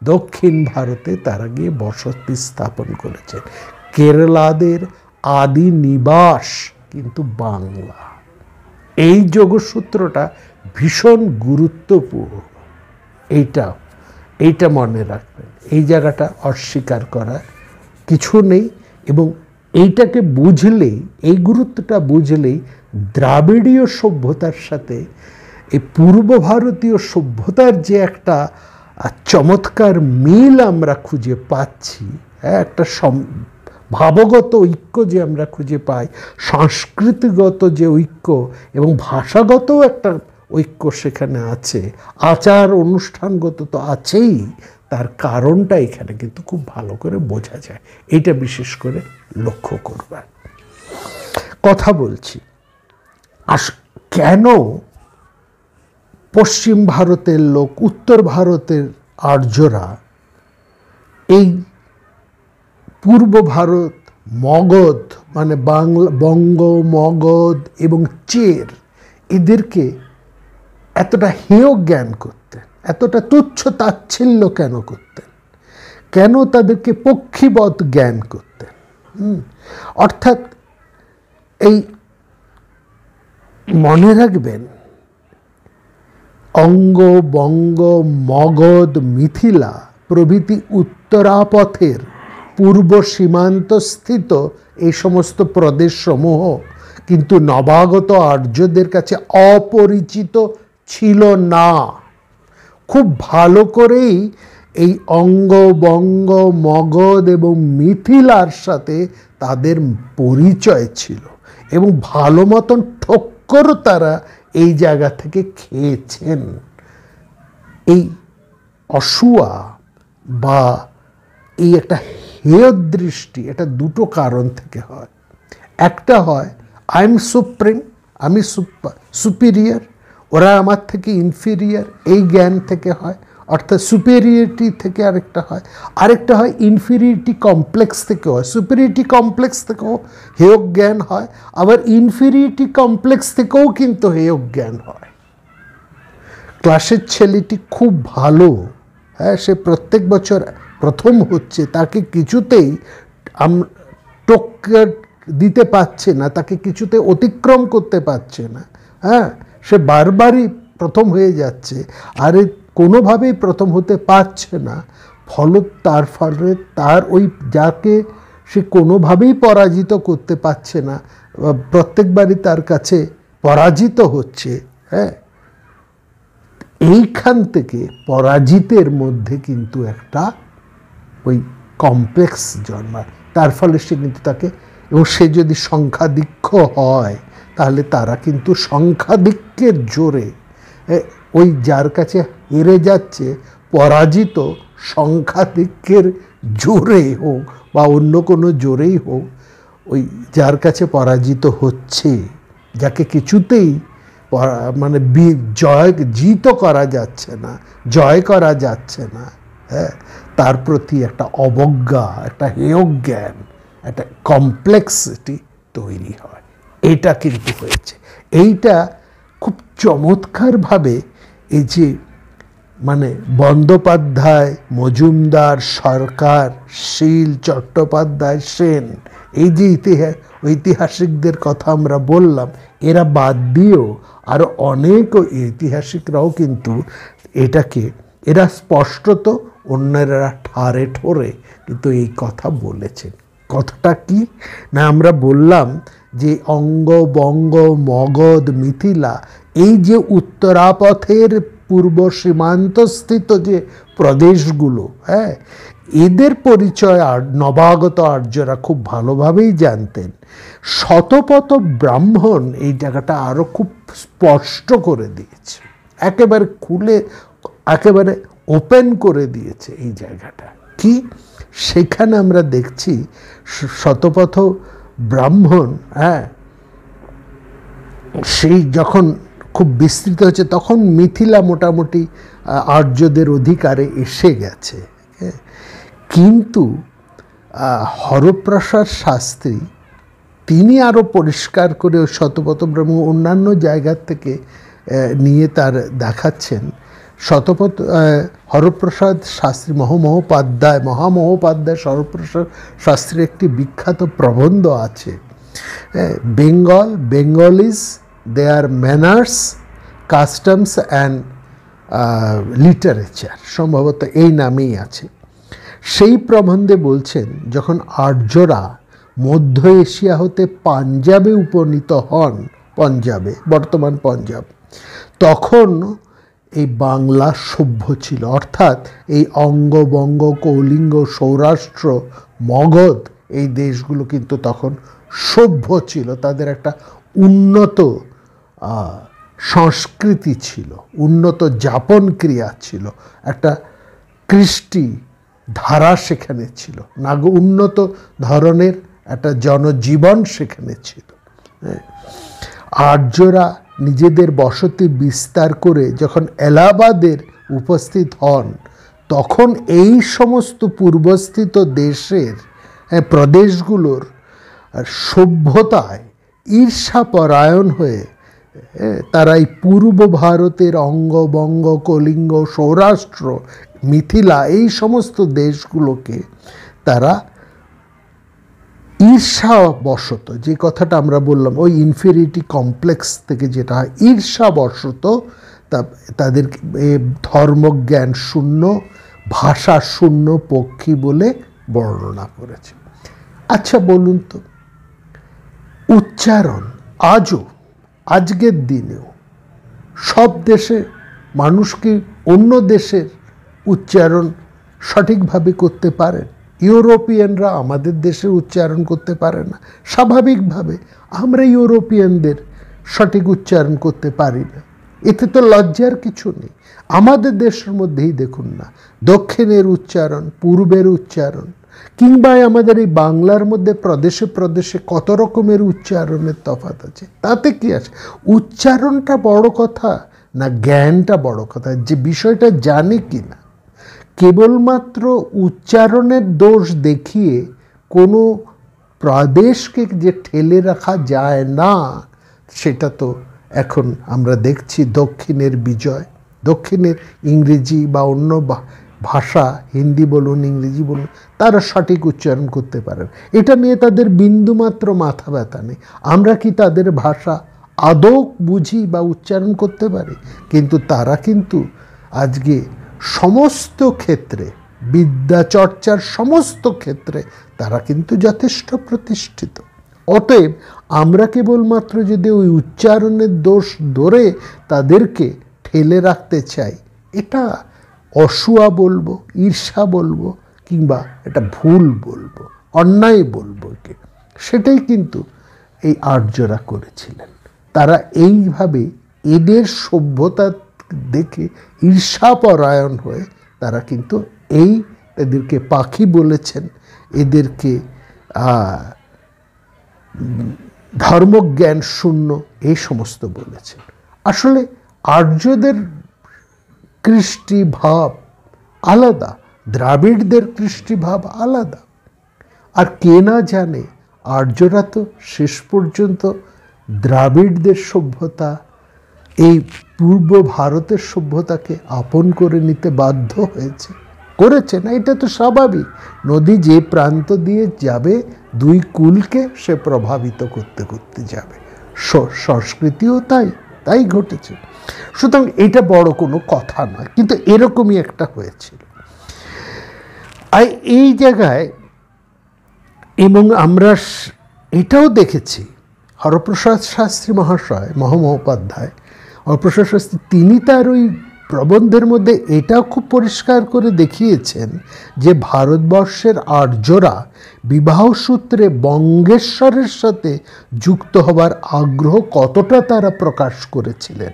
Speaker 1: দক্ষিণ ভারতে তারা গিয়ে বসতি স্থাপন করেছেন। কেরালাদের আদি নিবাস কিন্তু বাংলা। এই যোগসূত্রটা ভীষণ গুরুত্বপূর্ণ, এইটা মনে রাখবেন। এই জায়গাটা অস্বীকার করার কিছু নেই। এবং এইটাকে বুঝলেই, এই গুরুত্বটা বুঝলেই দ্রাবিড়ীয় সভ্যতার সাথে এই পূর্ব ভারতীয় সভ্যতার যে একটা চমৎকার মিল আমরা খুঁজে পাচ্ছি, একটা ভাবগত ঐক্য যে আমরা খুঁজে পাই, সংস্কৃতিগত যে ঐক্য এবং ভাষাগত একটা ঐক্য সেখানে আছে, আচার অনুষ্ঠানগত তো আছেই, তার কারণটা এখানে কিন্তু খুব ভালো করে বোঝা যায়। এইটা বিশেষ করে লক্ষ্য করবার কথা বলছি। কেন পশ্চিম ভারতের লোক, উত্তর ভারতের আর্যরা এই পূর্ব ভারত, মগধ মানে বাংলা, বঙ্গ, মগধ এবং চের, এদেরকে এতটা হেয় জ্ঞান করতেন, এতটা তুচ্ছ তাচ্ছিল্য কেন করতেন, কেন তাদেরকে পক্ষীবৎ জ্ঞান করতেন? অর্থাৎ এই মনে রাখবেন, অঙ্গ, বঙ্গ, মগধ, মিথিলা প্রভৃতি উত্তরাপথের পূর্ব সীমান্তস্থিত এই সমস্ত প্রদেশসমূহ কিন্তু নবাগত আর্যদের কাছে অপরিচিত ছিল না। খুব ভালো করেই এই অঙ্গ, বঙ্গ, মগধ এবং মিথিলার সাথে তাদের পরিচয় ছিল এবং ভালো মতন ঠক্কর তারা এই জায়গা থেকে খেয়েছেন। এই অসূয়া বা এই একটা হেয় দৃষ্টি, এটা দুটো কারণ থেকে হয়। একটা হয় আই এম সুপ্রিম, আমি সুপিরিয়র, ওরা আমার থেকে ইনফিরিয়র, এই জ্ঞান থেকে হয়, অর্থাৎ সুপেরিয়রিটি থেকে আরেকটা হয় ইনফিরিয়রিটি কমপ্লেক্স থেকে হয়। সুপেরিয়রিটি কমপ্লেক্স থেকেও হেয় জ্ঞান হয়, আবার ইনফিরিয়রিটি কমপ্লেক্স থেকেও কিন্তু হেয় জ্ঞান হয়। ক্লাসের ছেলেটি খুব ভালো, হ্যাঁ, সে প্রত্যেক বছর প্রথম হচ্ছে, তাকে কিছুতেই টক্কর দিতে পারছে না, তাকে কিছুতে অতিক্রম করতে পারছে না, হ্যাঁ, সে বারবারই প্রথম হয়ে যাচ্ছে, আর কোনোভাবেই প্রথম হতে পারছে না। তার ফলে তার ওই যাকে সে কোনোভাবেই পরাজিত করতে পারছে না, প্রত্যেকবারই তার কাছে পরাজিত হচ্ছে, হ্যাঁ, এইখান থেকে পরাজিতের মধ্যে কিন্তু একটা ওই কমপ্লেক্স জন্মায়। তার ফলে সে কিন্তু তাকে, এবং সে যদি সংখ্যাধিক্য হয় তাহলে তারা কিন্তু সংখ্যাধিক্যের জোরে ওই যার কাছে হেরে যাচ্ছে, পরাজিত সংখ্যাধিক্যের জোরে হোক বা অন্য কোনো জোরেই হোক, ওই যার কাছে পরাজিত হচ্ছে, যাকে কিছুতেই মানে জিত করা যাচ্ছে না, জয় করা যাচ্ছে না, হ্যাঁ, তার প্রতি একটা অবজ্ঞা, একটা হেয় জ্ঞান, একটা কমপ্লেক্সিটি তৈরি হয়। এটা কিন্তু হয়েছে। এইটা খুব চমৎকারভাবে এই যে মানে বন্দ্যোপাধ্যায়, মজুমদার, সরকার, শীল, চট্টোপাধ্যায়, সেন, এই যে ঐতিহাসিকদের কথা আমরা বললাম, এরা বাদ দিয়েও আরও অনেক ঐতিহাসিকরাও কিন্তু এটাকে, এরা স্পষ্টত অন্যেরা ঠারে ঠোরে কিন্তু এই কথা বলেছেন। কথাটা কি না, আমরা বললাম যে অঙ্গ, বঙ্গ, মগধ, মিথিলা, এই যে উত্তরাপথের পূর্ব সীমান্তস্থিত যে প্রদেশগুলো, হ্যাঁ, এদের পরিচয় নবাগত আর্যরা খুব ভালোভাবেই জানতেন। শতপথ ব্রাহ্মণ এই জায়গাটা আরও খুব স্পষ্ট করে দিয়েছে, একেবারে খুলে, একেবারে ওপেন করে দিয়েছে এই জায়গাটা কি। সেখানে আমরা দেখছি শতপথ ব্রাহ্মণ, হ্যাঁ, সেই যখন খুব বিস্তৃত হচ্ছে তখন মিথিলা মোটামুটি আর্যদের অধিকারে এসে গেছে। কিন্তু হরপ্রসাদ শাস্ত্রী তিনি আরও পরিষ্কার করে শতপথ ব্রাহ্মণ অন্যান্য জায়গার থেকে নিয়ে তার দেখাচ্ছেন। হরপ্রসাদ শাস্ত্রী, মহামহোপাধ্যায় হরপ্রসাদ শাস্ত্রীর একটি বিখ্যাত প্রবন্ধ আছে, Bengalis, their manners, customs and literature, সম্ভবত এই নামেই আছে। সেই প্রবন্ধে বলছেন, যখন আর্যরা মধ্য এশিয়া হতে পাঞ্জাবে উপনীত হন, পঞ্জাবে, বর্তমান পঞ্জাব, তখন এই বাংলা সভ্য ছিল, অর্থাৎ এই অঙ্গ, বঙ্গ, কৌলিঙ্গ, সৌরাষ্ট্র, মগধ, এই দেশগুলো কিন্তু তখন সভ্য ছিল, তাদের একটা উন্নত সংস্কৃতি ছিল, উন্নত যাপন ক্রিয়া ছিল, একটা কৃষ্টি ধারা সেখানে ছিল, উন্নত ধরনের একটা জনজীবন সেখানে ছিল। আর্যরা নিজেদের বসতি বিস্তার করে যখন এলাহাবাদের উপস্থিত হন, তখন এই সমস্ত পূর্বস্থিত দেশের প্রদেশগুলোর সভ্যতায় ঈর্ষাপরায়ণ হয়ে তারা এই পূর্ব ভারতের অঙ্গবঙ্গ, কলিঙ্গ, সৌরাষ্ট্র, মিথিলা এই সমস্ত দেশগুলোকে তারা ঈর্ষাবশত, যে কথাটা আমরা বললাম ওই ইনফেরিটি কমপ্লেক্স থেকে যেটা হয়, ঈর্ষাবশত তাদের ধর্মজ্ঞান শূন্য, ভাষা শূন্য পক্ষী বলে বর্ণনা করেছে। আচ্ছা বলুন তো, উচ্চারণ আজও, আজকের দিনেও সব দেশে মানুষ কি অন্য দেশের উচ্চারণ সঠিকভাবে করতে পারেন? ইউরোপিয়ানরা আমাদের দেশের উচ্চারণ করতে পারে না, স্বাভাবিকভাবে আমরা ইউরোপিয়ানদের সঠিক উচ্চারণ করতে পারি না। এতে তো লজ্জার কিছু নেই। আমাদের দেশের মধ্যেই দেখুন না, দক্ষিণের উচ্চারণ, পূর্বের উচ্চারণ, কিংবা আমাদের এই বাংলার মধ্যে প্রদেশে প্রদেশে কত রকমের উচ্চারণের তফাৎ আছে। তাতে কি আছে? উচ্চারণটা বড় কথা না জ্ঞানটা বড় কথা, যে বিষয়টা জানি কি না। কেবলমাত্র উচ্চারণের দোষ দেখিয়ে কোনো প্রদেশকে যে ঠেলে রাখা যায় না, সেটা তো এখন আমরা দেখছি দক্ষিণের বিজয়। দক্ষিণের ইংরেজি বা অন্য ভাষা, হিন্দি বলুন, ইংরেজি বলুন, তারা সঠিক উচ্চারণ করতে পারেন, এটা নিয়ে তাদের বিন্দুমাত্র মাথা ব্যথা নেই। আমরা কি তাদের ভাষা আদৌ বুঝি বা উচ্চারণ করতে পারি? কিন্তু তারা কিন্তু আজকে সমস্ত ক্ষেত্রে, বিদ্যা চর্চার সমস্ত ক্ষেত্রে তারা কিন্তু যথেষ্ট প্রতিষ্ঠিত। অতএব আমরা কেবলমাত্র যদি ওই উচ্চারণের দোষ ধরে তাদেরকে ঠেলে রাখতে চাই, এটা অসুয়া বলবো, ঈর্ষা বলবো, কিংবা এটা ভুল বলবো, অন্যায় বলবো। সেটাই কিন্তু এই আর্যরা করেছিলেন। তারা এইভাবে এদের সভ্যতা দেখে ঈর্ষাপরায়ণ হয়ে তারা কিন্তু এদেরকে পাখি বলেছেন, এদেরকে ধর্মজ্ঞান শূন্য এই সমস্ত বলেছেন। আসলে আর্যদের কৃষ্টিভাব আলাদা, দ্রাবিড়দের কৃষ্টিভাব আলাদা। আর কে না জানে, আর্যরা তো শেষ পর্যন্ত দ্রাবিড়দের সভ্যতা, এই পূর্ব ভারতের সভ্যতাকে আপন করে নিতে বাধ্য করেছে না? এটা তো স্বাভাবিক। নদী যে প্রান্ত দিয়ে যাবে, দুই কুলকে সে প্রভাবিত করতে করতে যাবে। সংস্কৃতিও তাই ঘটেছে। সুতরাং এটা বড় কোনো কথা নয়, কিন্তু এরকমই একটা হয়েছিল। আর এই জায়গায়, এবং আমরা এটাও দেখেছি, হরপ্রসাদ শাস্ত্রী মহাশয়, মহামহোপাধ্যায় হরপ্রসাদ শাস্ত্রী, তিনি তার ওই প্রবন্ধের মধ্যে এটাও খুব পরিষ্কার করে দেখিয়েছেন যে ভারতবর্ষের আর্যরা বিবাহ সূত্রে বঙ্গেশ্বরের সাথে যুক্ত হবার আগ্রহ কতটা তারা প্রকাশ করেছিলেন।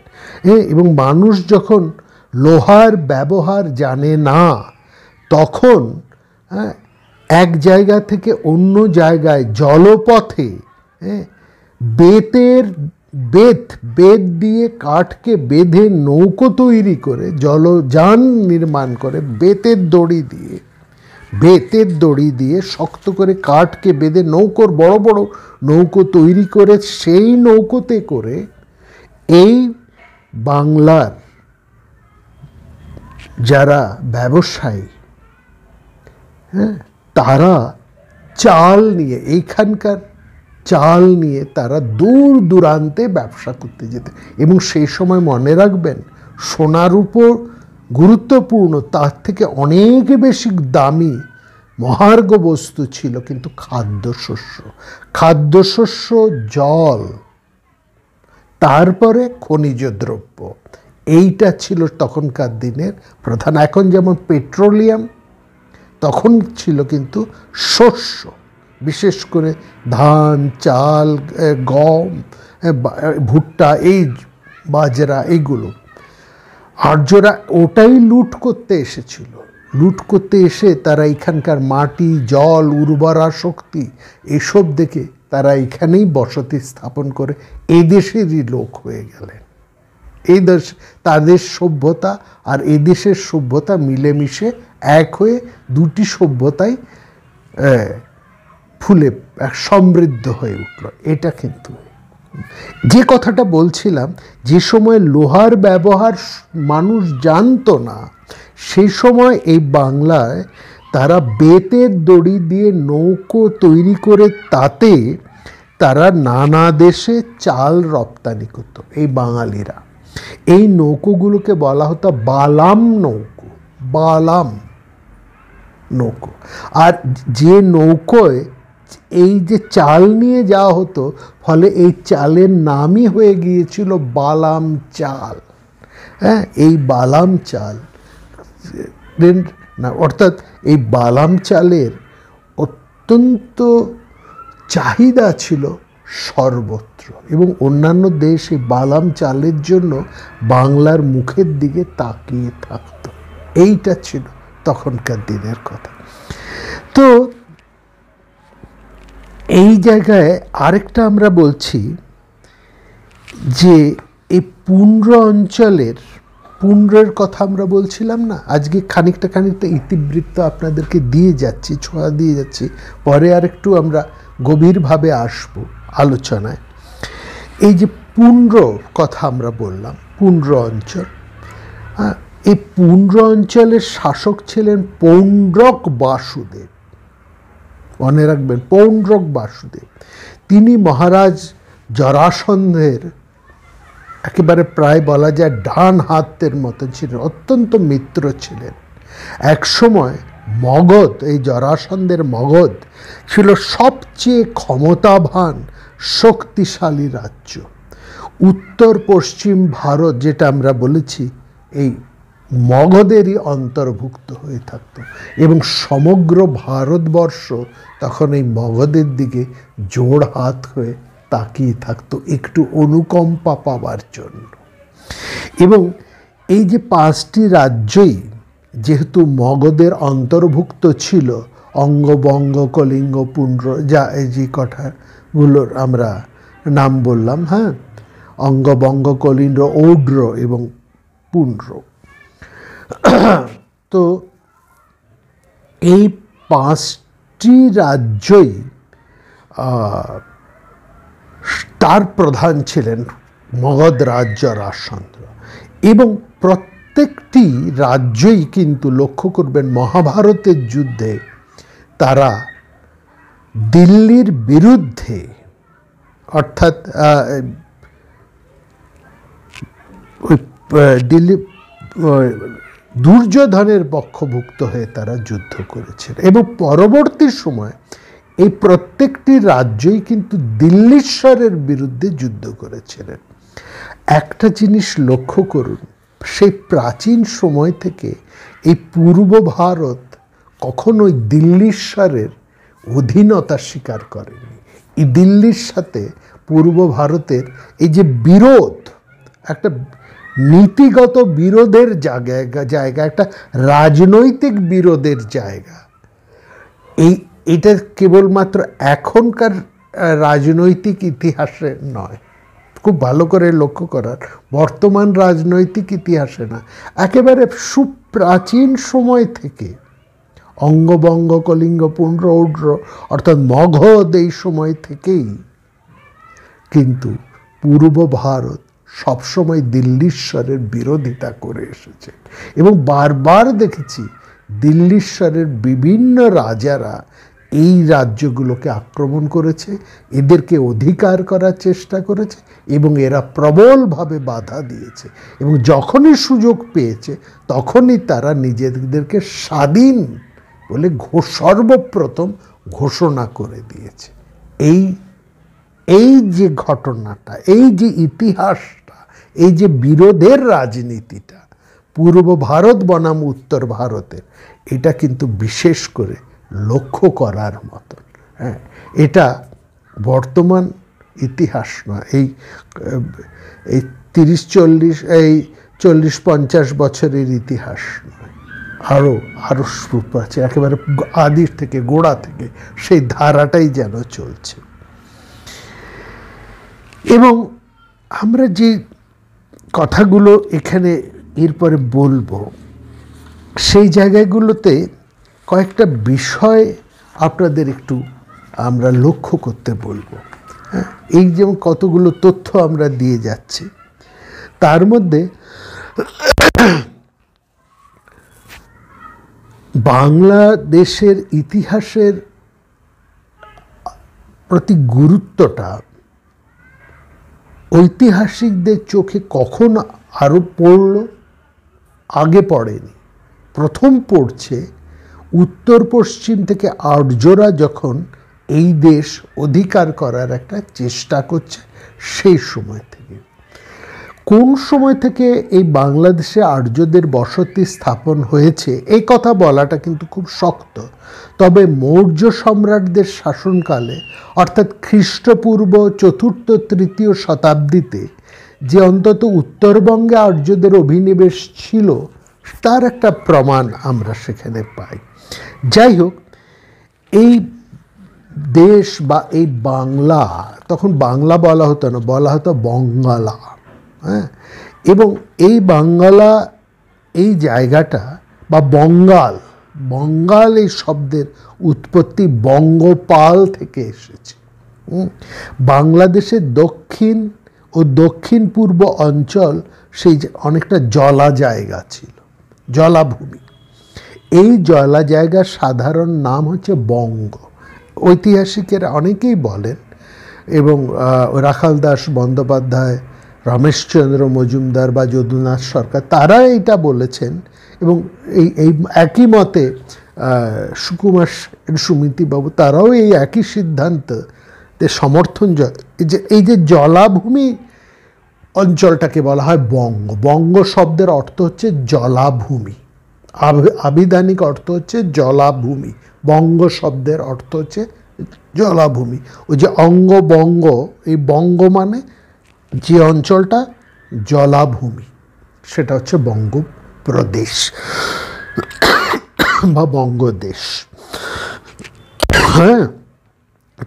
Speaker 1: এবং মানুষ যখন লোহার ব্যবহার জানে না, তখন এক জায়গা থেকে অন্য জায়গায় জলপথে বেত দিয়ে কাঠকে বেঁধে নৌকো তৈরি করে, জলযান নির্মাণ করে, বেতের দড়ি দিয়ে শক্ত করে কাঠকে বেঁধে নৌকোর বড় বড় নৌকো তৈরি করে, সেই নৌকোতে করে এই বাংলার যারা ব্যবসায়ী, তারা চাল নিয়ে, এইখানকার চাল নিয়ে তারা দূর দূরান্তে ব্যবসা করতে যেত। এবং সেই সময় মনে রাখবেন, সোনার উপর গুরুত্বপূর্ণ, তার থেকে অনেক বেশি দামি মহার্ঘ বস্তু ছিল কিন্তু খাদ্যশস্য, জল, তারপরে খনিজ দ্রব্য। এইটা ছিল তখনকার দিনের প্রধান। এখন যেমন পেট্রোলিয়াম, তখন ছিল কিন্তু শস্য, বিশেষ করে ধান, চাল, গম, ভুট্টা, এই বাজরা, এইগুলো। আর্যরা ওটাই লুট করতে এসেছিল। লুট করতে এসে তারা এখানকার মাটি, জল, উর্বরা শক্তি এসব দেখে তারা এখানেই বসতি স্থাপন করে এই দেশেরই লোক হয়ে গেলেন। এই দেশ, তাদের সভ্যতা আর এই দেশের সভ্যতা মিলেমিশে এক হয়ে দুটি সভ্যতাই ফুলে সমৃদ্ধ হয়ে উঠল। এটা কিন্তু যে কথাটা বলছিলাম, যে সময় লোহার ব্যবহার মানুষ জানতো না, সেই সময় এই বাংলায় তারা বেতের দড়ি দিয়ে নৌকো তৈরি করে তাতে তারা নানা দেশে চাল রপ্তানি করত। এই বাঙালিরা এই নৌকোগুলোকে বলা হতো বালাম নৌকো, বালাম নৌকো। আর যে নৌকোয় এই যে চাল নিয়ে যাওয়া হতো, ফলে এই চালের নামই হয়ে গিয়েছিল বালাম চাল। হ্যাঁ, এই বালাম চাল না, অর্থাৎ এই বালাম চালের অত্যন্ত চাহিদা ছিল সর্বত্র, এবং অন্যান্য দেশ এই বালাম চালের জন্য বাংলার মুখের দিকে তাকিয়ে থাকত। এইটা ছিল তখনকার দিনের কথা। তো এই জায়গায় আরেকটা আমরা বলছি যে এই পুন্ড্র অঞ্চলের, পুন্ড্রের কথা আমরা বলছিলাম না, আজকে খানিকটা ইতিবৃত্ত আপনাদেরকে দিয়ে যাচ্ছি, ছোঁয়া দিয়ে যাচ্ছি, পরে আরেকটু আমরা গভীরভাবে আসব আলোচনায়। এই যে পুন্ড্র কথা আমরা বললাম, পুন্ড্র অঞ্চল, এই পুন্ড্র অঞ্চলের শাসক ছিলেন পৌণ্ড্রক বাসুদেব। মনে রাখবেন, পৌণ্ড্রক বাসুদেব। তিনি মহারাজ জরাসন্ধের একেবারে প্রায় বলা যায় ডান হাতের মতো ছিলেন, অত্যন্ত মিত্র ছিলেন। এক সময় মগধ, এই জরাসন্ধের মগধ ছিল সবচেয়ে ক্ষমতাবান শক্তিশালী রাজ্য। উত্তর পশ্চিম ভারত, যেটা আমরা বলেছি, এই মগধেরই অন্তর্ভুক্ত হয়ে থাকত, এবং সমগ্র ভারতবর্ষ তখন এই মগধের দিকে জোড় হাত হয়ে তাকিয়ে থাকতো একটু অনুকম্পা পাওয়ার জন্য। এবং এই যে 5টি রাজ্যই যেহেতু মগধের অন্তর্ভুক্ত ছিল, অঙ্গ, বঙ্গ, কলিঙ্গ, পুন্ড্র, যা এই যে কথাগুলোর আমরা নাম বললাম, হ্যাঁ, অঙ্গ, বঙ্গ, কলিঙ্গ, ঔড্র এবং পুন্ড্র। তো এই 5টি রাজ্যই তার প্রধান ছিলেন মগধ রাজ্য জরাসন্ধ, এবং প্রত্যেকটি রাজ্যই কিন্তু লক্ষ্য করবেন মহাভারতের যুদ্ধে তারা দিল্লির বিরুদ্ধে, অর্থাৎ দিল্লি দুর্যোধনের পক্ষভুক্ত হয়ে তারা যুদ্ধ করেছিল, এবং পরবর্তী সময় এই প্রত্যেকটি রাজ্যই কিন্তু দিল্লীশ্বরের বিরুদ্ধে যুদ্ধ করেছিলেন। একটা জিনিস লক্ষ্য করুন, সেই প্রাচীন সময় থেকে এই পূর্ব ভারত কখনোই দিল্লীশ্বরের অধীনতা স্বীকার করেনি। এই দিল্লির সাথে পূর্ব ভারতের এই যে বিরোধ, একটা নীতিগত বিরোধের জায়গা, একটা রাজনৈতিক বিরোধের জায়গা, এটা কেবলমাত্র এখনকার রাজনৈতিক ইতিহাসে নয়, খুব ভালো করে লক্ষ্য করার, বর্তমান রাজনৈতিক ইতিহাসে না, একেবারে সুপ্রাচীন সময় থেকে অঙ্গবঙ্গ, কলিঙ্গ, পুন্ড্র, ঔড্র অর্থাৎ মগধ, এই সময় থেকেই কিন্তু পূর্ব ভারত সবসময় দিল্লীশ্বরের বিরোধিতা করে এসেছে। এবং বারবার দেখেছি দিল্লীশ্বরের বিভিন্ন রাজারা এই রাজ্যগুলোকে আক্রমণ করেছে, এদেরকে অধিকার করার চেষ্টা করেছে, এবং এরা প্রবলভাবে বাধা দিয়েছে, এবং যখনই সুযোগ পেয়েছে তখনই তারা নিজেদেরকে স্বাধীন বলে সর্বপ্রথম ঘোষণা করে দিয়েছে। এই যে ঘটনাটা, এই যে ইতিহাসটা, এই যে বিরোধের রাজনীতিটা পূর্ব ভারত বনাম উত্তর ভারতের, এটা কিন্তু বিশেষ করে লক্ষ্য করার মতন। হ্যাঁ, এটা বর্তমান ইতিহাস নয়, এই 40-50 বছরের ইতিহাস নয়, আরও প্রাচীন, একেবারে আদির থেকে, গোড়া থেকে সেই ধারাটাই যেন চলছে। এবং আমরা যে কথাগুলো এখানে এরপরে বলবো, সেই জায়গাগুলোতে কয়েকটা বিষয় আপনাদের একটু আমরা লক্ষ্য করতে বলবো। হ্যাঁ, এই যেমন কতগুলো তথ্য আমরা দিয়ে যাচ্ছি, তার মধ্যে বাংলাদেশের ইতিহাসের প্রতি গুরুত্বটা ঐতিহাসিকদের চোখে কখন আরও পড়ল, আগে পড়েনি। প্রথম পড়ছে উত্তর পশ্চিম থেকে আর্যরা যখন এই দেশ অধিকার করার একটা চেষ্টা করছে, সেই সময় থেকে। কোন সময় থেকে এই বাংলাদেশে আর্যদের বসতি স্থাপন হয়েছে এই কথা বলাটা কিন্তু খুব শক্ত। তবে মৌর্য সম্রাটদের শাসনকালে, অর্থাৎ খ্রিস্টপূর্ব চতুর্থ তৃতীয় শতাব্দীতে যে অন্তত উত্তরবঙ্গে আর্যদের অভিনিবেশ ছিল, তার একটা প্রমাণ আমরা সেখানে পাই। যাই হোক, এই দেশ বা এই বাংলা, তখন বাংলা বলা হতো না, বলা হতো বঙ্গালা। হ্যাঁ, এবং এই বাঙ্গালা, এই জায়গাটা বা বঙ্গাল, বঙ্গাল এই শব্দের উৎপত্তি বঙ্গপাল থেকে এসেছে। বাংলাদেশের দক্ষিণ ও দক্ষিণ পূর্ব অঞ্চল সেই অনেকটা জলা জায়গা ছিল, জলাভূমি। এই জলা জায়গার সাধারণ নাম হচ্ছে বঙ্গ। ঐতিহাসিকেরা অনেকেই বলেন, এবং রাখাল দাস বন্দ্যোপাধ্যায়, রমেশচন্দ্র মজুমদার বা যদুনাথ সরকার, তারা এইটা বলেছেন। এবং এই একই মতে সুকুমার সুমিতিবাবু, তারাও এই একই সিদ্ধান্তে সমর্থন। এই যে জলাভূমি অঞ্চলটাকে বলা হয় বঙ্গ। বঙ্গ শব্দের অর্থ হচ্ছে জলাভূমি, আবিধানিক অর্থ হচ্ছে জলাভূমি। বঙ্গ শব্দের অর্থ হচ্ছে জলাভূমি। ওই যে অঙ্গ বঙ্গ, এই বঙ্গ মানে যে অঞ্চলটা জলাভূমি, সেটা হচ্ছে বঙ্গপ্রদেশ বা বঙ্গদেশ। হ্যাঁ,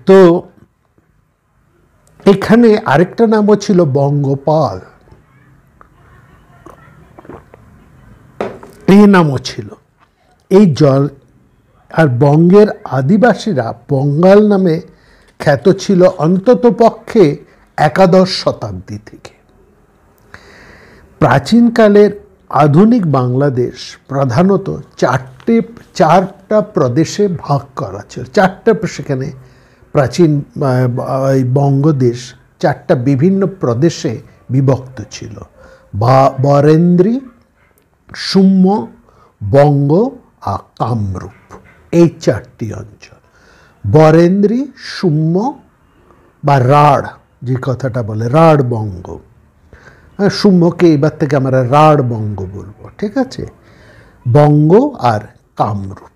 Speaker 1: তো এখানে আরেকটা নামও ছিল বঙ্গপাল, এই নামও ছিল। এই আর বঙ্গের আদিবাসীরা বঙ্গাল নামে খ্যাত ছিল অন্তত পক্ষে একাদশ শতাব্দী থেকে। প্রাচীনকালের আধুনিক বাংলাদেশ প্রধানত চারটা প্রদেশে ভাগ করা ছিল। চারটা, সেখানে প্রাচীন বঙ্গদেশ চারটা বিভিন্ন প্রদেশে বিভক্ত ছিল। বরেন্দ্রী, সুম্য, বঙ্গ আর কামরূপ, এই চারটি অঞ্চল। বরেন্দ্রী, সুম্য বা রাঢ়, যে কথাটা বলে রাঢ় বঙ্গ, হ্যাঁ, সুম্যকে এবার থেকে আমরা রাঢ় বঙ্গ বলবো, ঠিক আছে। বঙ্গ আর কামরূপ,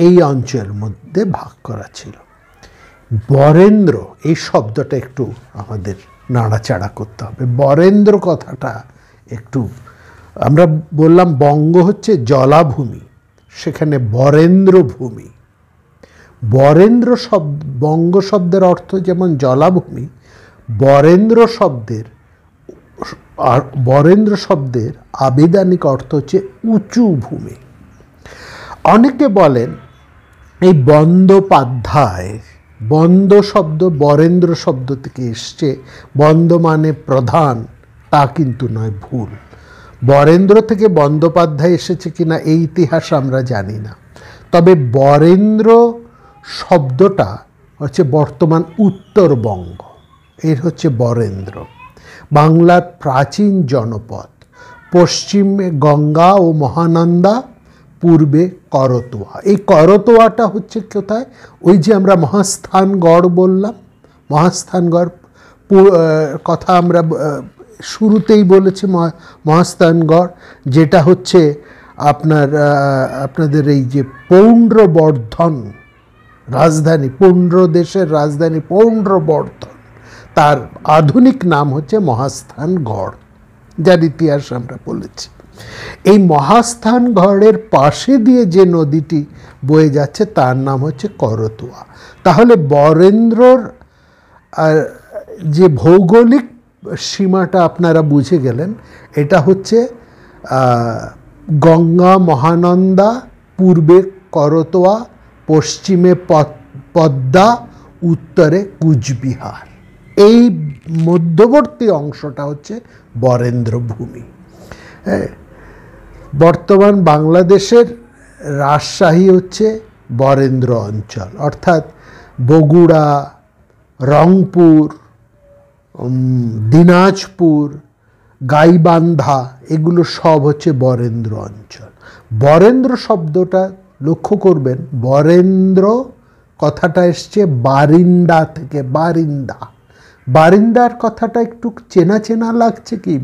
Speaker 1: এই অঞ্চলের মধ্যে ভাগ করা ছিল। বরেন্দ্র, এই শব্দটা একটু আমাদের নাড়াচাড়া করতে হবে। বরেন্দ্র কথাটা একটু, আমরা বললাম বঙ্গ হচ্ছে জলাভূমি, সেখানে বরেন্দ্র ভূমি। বরেন্দ্র বঙ্গ শব্দের অর্থ যেমন জলাভূমি, বরেন্দ্র শব্দের আবিধানিক অর্থ হচ্ছে উঁচু ভূমি। অনেকে বলেন এই বন্দ্যোপাধ্যায়, বন্দ শব্দ বরেন্দ্র শব্দ থেকে এসছে, বন্দ মানে প্রধান, তা কিন্তু নয়, ভুল। বরেন্দ্র থেকে বন্দ্যোপাধ্যায় এসেছে কিনা এই ইতিহাস আমরা জানি না। তবে বরেন্দ্র শব্দটা হচ্ছে বর্তমান উত্তরবঙ্গ, এর হচ্ছে বরেন্দ্র। বাংলার প্রাচীন জনপদ, পশ্চিমে গঙ্গা ও মহানন্দা, পূর্বে করতোয়া। এই করতোয়াটা হচ্ছে কোথায়? ওই যে আমরা মহাস্থানগড় বললাম, মহাস্থানগড় কথা আমরা শুরুতেই বলেছি, মহাস্থানগড়, যেটা হচ্ছে আপনাদের এই যে পৌণ্ড্রবর্ধন রাজধানী, পৌণ্ড্র দেশের রাজধানী পৌণ্ড্রবর্ধন, তার আধুনিক নাম হচ্ছে মহাস্থানগড়, যার ইতিহাস আমরা বলেছি। এই মহাস্থানগড়ের পাশে দিয়ে যে নদীটি বয়ে যাচ্ছে তার নাম হচ্ছে করতোয়া। তাহলে বরেন্দ্রর যে ভৌগোলিক সীমাটা আপনারা বুঝে গেলেন, এটা হচ্ছে গঙ্গা মহানন্দা, পূর্বে করতোয়া, পশ্চিমে পদ্মা, উত্তরে কুচবিহার। এই মধ্যবর্তী অংশটা হচ্ছে বরেন্দ্র ভূমি। হ্যাঁ, বর্তমান বাংলাদেশের রাজশাহী হচ্ছে বরেন্দ্র অঞ্চল, অর্থাৎ বগুড়া, রংপুর, দিনাজপুর, গাইবান্ধা, এগুলো সব হচ্ছে বরেন্দ্র অঞ্চল। বরেন্দ্র শব্দটা লক্ষ্য করবেন, বরেন্দ্র কথাটা এসছে বারিন্দা থেকে, বারিন্দা। বারিন্দার কথাটা একটু চেনা চেনা লাগছে কি?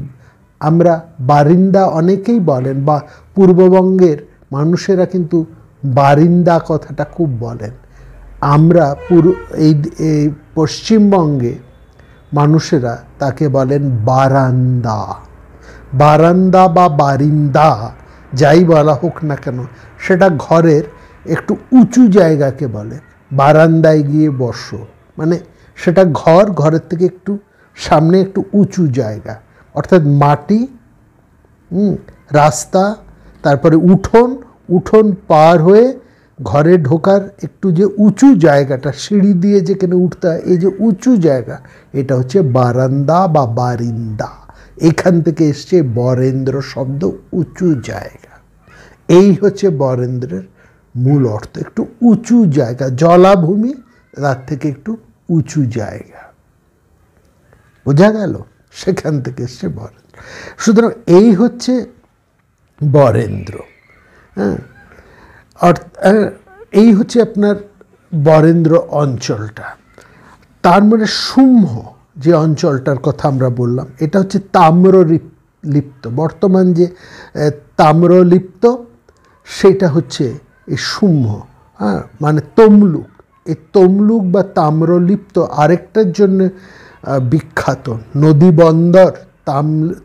Speaker 1: আমরা বারিন্দা অনেকেই বলেন, বা পূর্ববঙ্গের মানুষেরা কিন্তু বারিন্দা কথাটা খুব বলেন। আমরা এই পশ্চিমবঙ্গে মানুষেরা তাকে বলেন বারান্দা। বারান্দা বা বারিন্দা যাই বলা হোক না কেন, সেটা ঘরের একটু উঁচু জায়গাকে বলে। বারান্দায় গিয়ে বসো, মানে সেটা ঘরের থেকে একটু সামনে একটু উঁচু জায়গা, অর্থাৎ মাটি, রাস্তা, তারপরে উঠোন পার হয়ে ঘরে ঢোকার একটু যে উঁচু জায়গাটা, সিঁড়ি দিয়ে যেখানে উঠতে হয়, এই যে উঁচু জায়গা, এটা হচ্ছে বারান্দা বা বারিন্দা। এখান থেকে এসছে বরেন্দ্র শব্দ, উঁচু জায়গা। এই হচ্ছে বরেন্দ্রের মূল অর্থ, একটু উঁচু জায়গা, জলাভূমি, তার থেকে একটু উঁচু জায়গা। বোঝা গেল? সেখান থেকে এসছে বরেন্দ্র। সুতরাং এই হচ্ছে বরেন্দ্র। হ্যাঁ, এই হচ্ছে আপনার বরেন্দ্র অঞ্চলটা। তার মানে শুম্ভ যে অঞ্চলটার কথা আমরা বললাম, এটা হচ্ছে তাম্রলিপ্ত। বর্তমান যে তাম্রলিপ্ত, সেটা হচ্ছে এই শুম্ভ। হ্যাঁ, মানে তমলুক। এই তমলুক বা তাম্রলিপ্ত আরেকটার জন্য বিখ্যাত, নদী বন্দর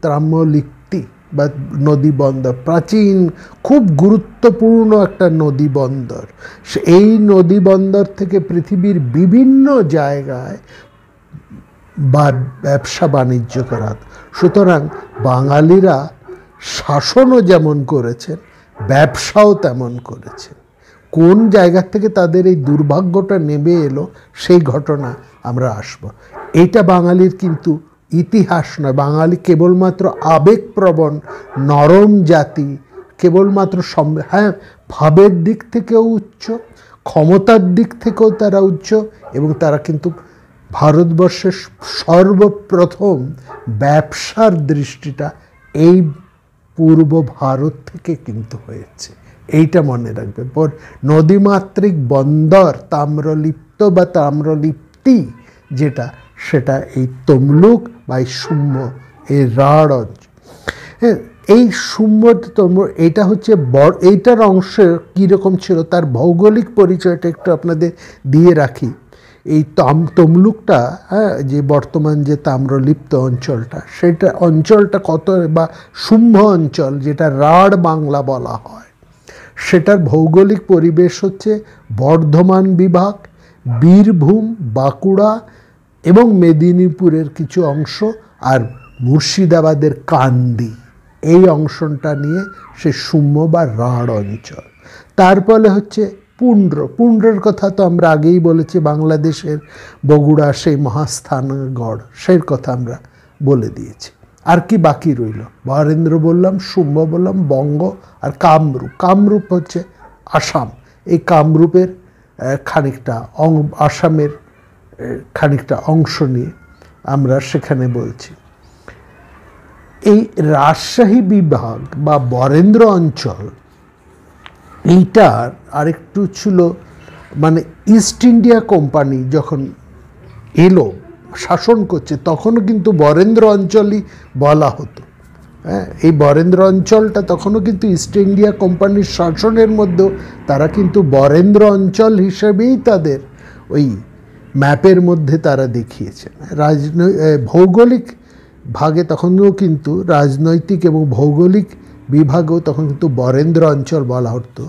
Speaker 1: তাম্রলিপ্তি বা নদী বন্দর, প্রাচীন খুব গুরুত্বপূর্ণ একটা নদী বন্দর। এই নদী বন্দর থেকে পৃথিবীর বিভিন্ন জায়গায় বা ব্যবসা বাণিজ্য করা। সুতরাং বাঙালিরা শাসনও যেমন করেছেন, ব্যবসাও তেমন করেছেন। কোন জায়গা থেকে তাদের এই দুর্ভাগ্যটা নেমে এলো, সেই ঘটনা আমরা আসব। এইটা বাঙালির কিন্তু ইতিহাস নয়। বাঙালি কেবলমাত্র আবেগপ্রবণ নরম জাতি, কেবলমাত্র হ্যাঁ, ভাবের দিক থেকেও উচ্চ, ক্ষমতার দিক থেকেও তারা উচ্চ, এবং তারা কিন্তু ভারতবর্ষের সর্বপ্রথম ব্যবসার দৃষ্টিটা এই পূর্ব ভারত থেকে কিন্তু হয়েছে। এইটা মনে রাখবে। নদীমাতৃক বন্দর তাম্রলিপ্ত বা তাম্রলিপ্তি যেটা, সেটা এই তমলুক বা এই শুম্ভ, এই রাঢ় অঞ্চল। হ্যাঁ, এই শুম্ভ এটা হচ্ছে এইটার অংশ কীরকম ছিল তার ভৌগোলিক পরিচয়টা একটু আপনাদের দিয়ে রাখি। এই তমলুকটা, হ্যাঁ, যে বর্তমান যে তাম্রলিপ্ত অঞ্চলটা, সেটা অঞ্চলটা কত, বা শুম্ভ অঞ্চল যেটা রাঢ় বাংলা বলা হয়, সেটার ভৌগোলিক পরিবেশ হচ্ছে বর্ধমান বিভাগ, বীরভূম, বাঁকুড়া এবং মেদিনীপুরের কিছু অংশ, আর মুর্শিদাবাদের কান্দি, এই অংশটা নিয়ে সে শুম্ভ বা রাঢ় অঞ্চল। তারপরে হচ্ছে পুণ্ড্রের কথা তো আমরা আগেই বলেছি, বাংলাদেশের বগুড়া সেই মহাস্থানগড়, সেই কথা আমরা বলে দিয়েছি। আর কি বাকি রইল? বরেন্দ্র বললাম, শুম্ভ বললাম, বঙ্গ, আর কামরূপ হচ্ছে আসাম। এই কামরূপের খানিকটা আসামের খানিকটা অংশ নিয়ে আমরা সেখানে বলছি। এই রাজশাহী বিভাগ বা বরেন্দ্র অঞ্চল, এইটার আরেকটু ছিল, মানে ইস্ট ইন্ডিয়া কোম্পানি যখন এলো শাসন করছে, তখনও কিন্তু বরেন্দ্র অঞ্চলই বলা হতো। হ্যাঁ, এই বরেন্দ্র অঞ্চলটা তখনও কিন্তু ইস্ট ইন্ডিয়া কোম্পানির শাসনের মধ্যেও তারা কিন্তু বরেন্দ্র অঞ্চল হিসেবেই তাদের ওই ম্যাপের মধ্যে তারা দেখিয়েছেন। ভৌগোলিক ভাগে তখনও কিন্তু রাজনৈতিক এবং ভৌগোলিক বিভাগেও তখন কিন্তু বরেন্দ্র অঞ্চল বলা হতো।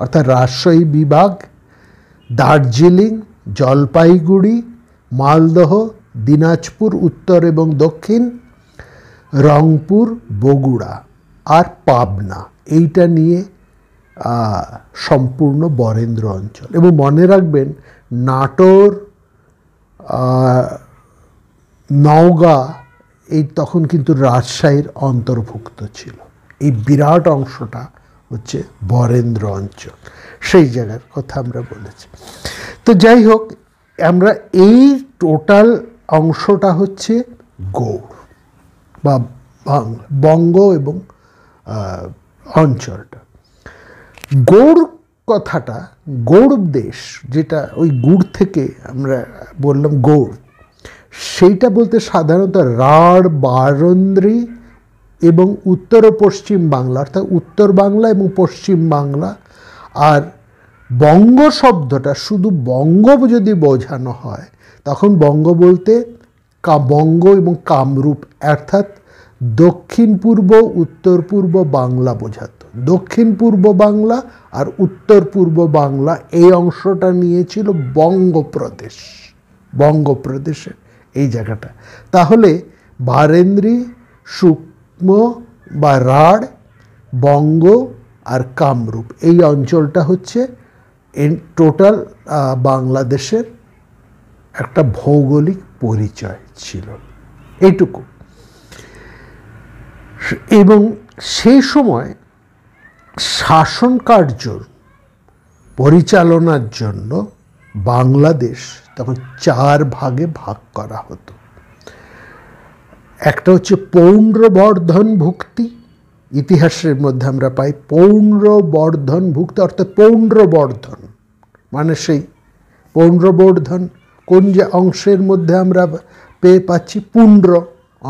Speaker 1: অর্থাৎ রাজশাহী বিভাগ, দার্জিলিং, জলপাইগুড়ি, মালদহ, দিনাজপুর উত্তর এবং দক্ষিণ, রংপুর, বগুড়া আর পাবনা, এইটা নিয়ে সম্পূর্ণ বরেন্দ্র অঞ্চল। এবং মনে রাখবেন নাটোর, নওগাঁ এই তখন কিন্তু রাজশাহীর অন্তর্ভুক্ত ছিল। এই বিরাট অংশটা হচ্ছে বরেন্দ্র অঞ্চল, সেই জায়গার কথা আমরা বলেছি। তো যাই হোক, আমরা এই টোটাল অংশটা হচ্ছে গৌড় বা বঙ্গ এবং অঞ্চলটা। গৌড় কথাটা, গৌড় দেশ যেটা ওই গুড় থেকে আমরা বললাম গৌড়, সেইটা বলতে সাধারণত রাঢ়, বারন্দ্রী এবং উত্তর ও পশ্চিম বাংলা, অর্থাৎ উত্তর বাংলা এবং পশ্চিম বাংলা। আর বঙ্গ শব্দটা শুধু বঙ্গ যদি বোঝানো হয়, তখন বঙ্গ বলতে বঙ্গ এবং কামরূপ, অর্থাৎ দক্ষিণ পূর্ব উত্তর পূর্ব বাংলা বোঝাতো। দক্ষিণ পূর্ব বাংলা আর উত্তর পূর্ব বাংলা এই অংশটা নিয়েছিল বঙ্গপ্রদেশ, বঙ্গপ্রদেশের এই জায়গাটা। তাহলে বারেন্দ্রী, সূক্ষ্ম বা রাঢ়, বঙ্গ আর কামরূপ এই অঞ্চলটা হচ্ছে টোটাল বাংলাদেশের একটা ভৌগোলিক পরিচয় ছিল, এইটুকু। এবং সেই সময় শাসন কার্য পরিচালনার জন্য বাংলাদেশ তখন 4 ভাগে ভাগ করা হতো। একটা হচ্ছে পৌণ্ড্রবর্ধন ভুক্তি, ইতিহাসের মধ্যে আমরা পাই পৌণ্ড্রবর্ধন ভুক্তি, অর্থাৎ পৌণ্ড্রবর্ধন মানে সেই পৌণ্ড্রবর্ধন কোন যে অংশের মধ্যে আমরা পেয়ে পাচ্ছি, পুণ্ড্র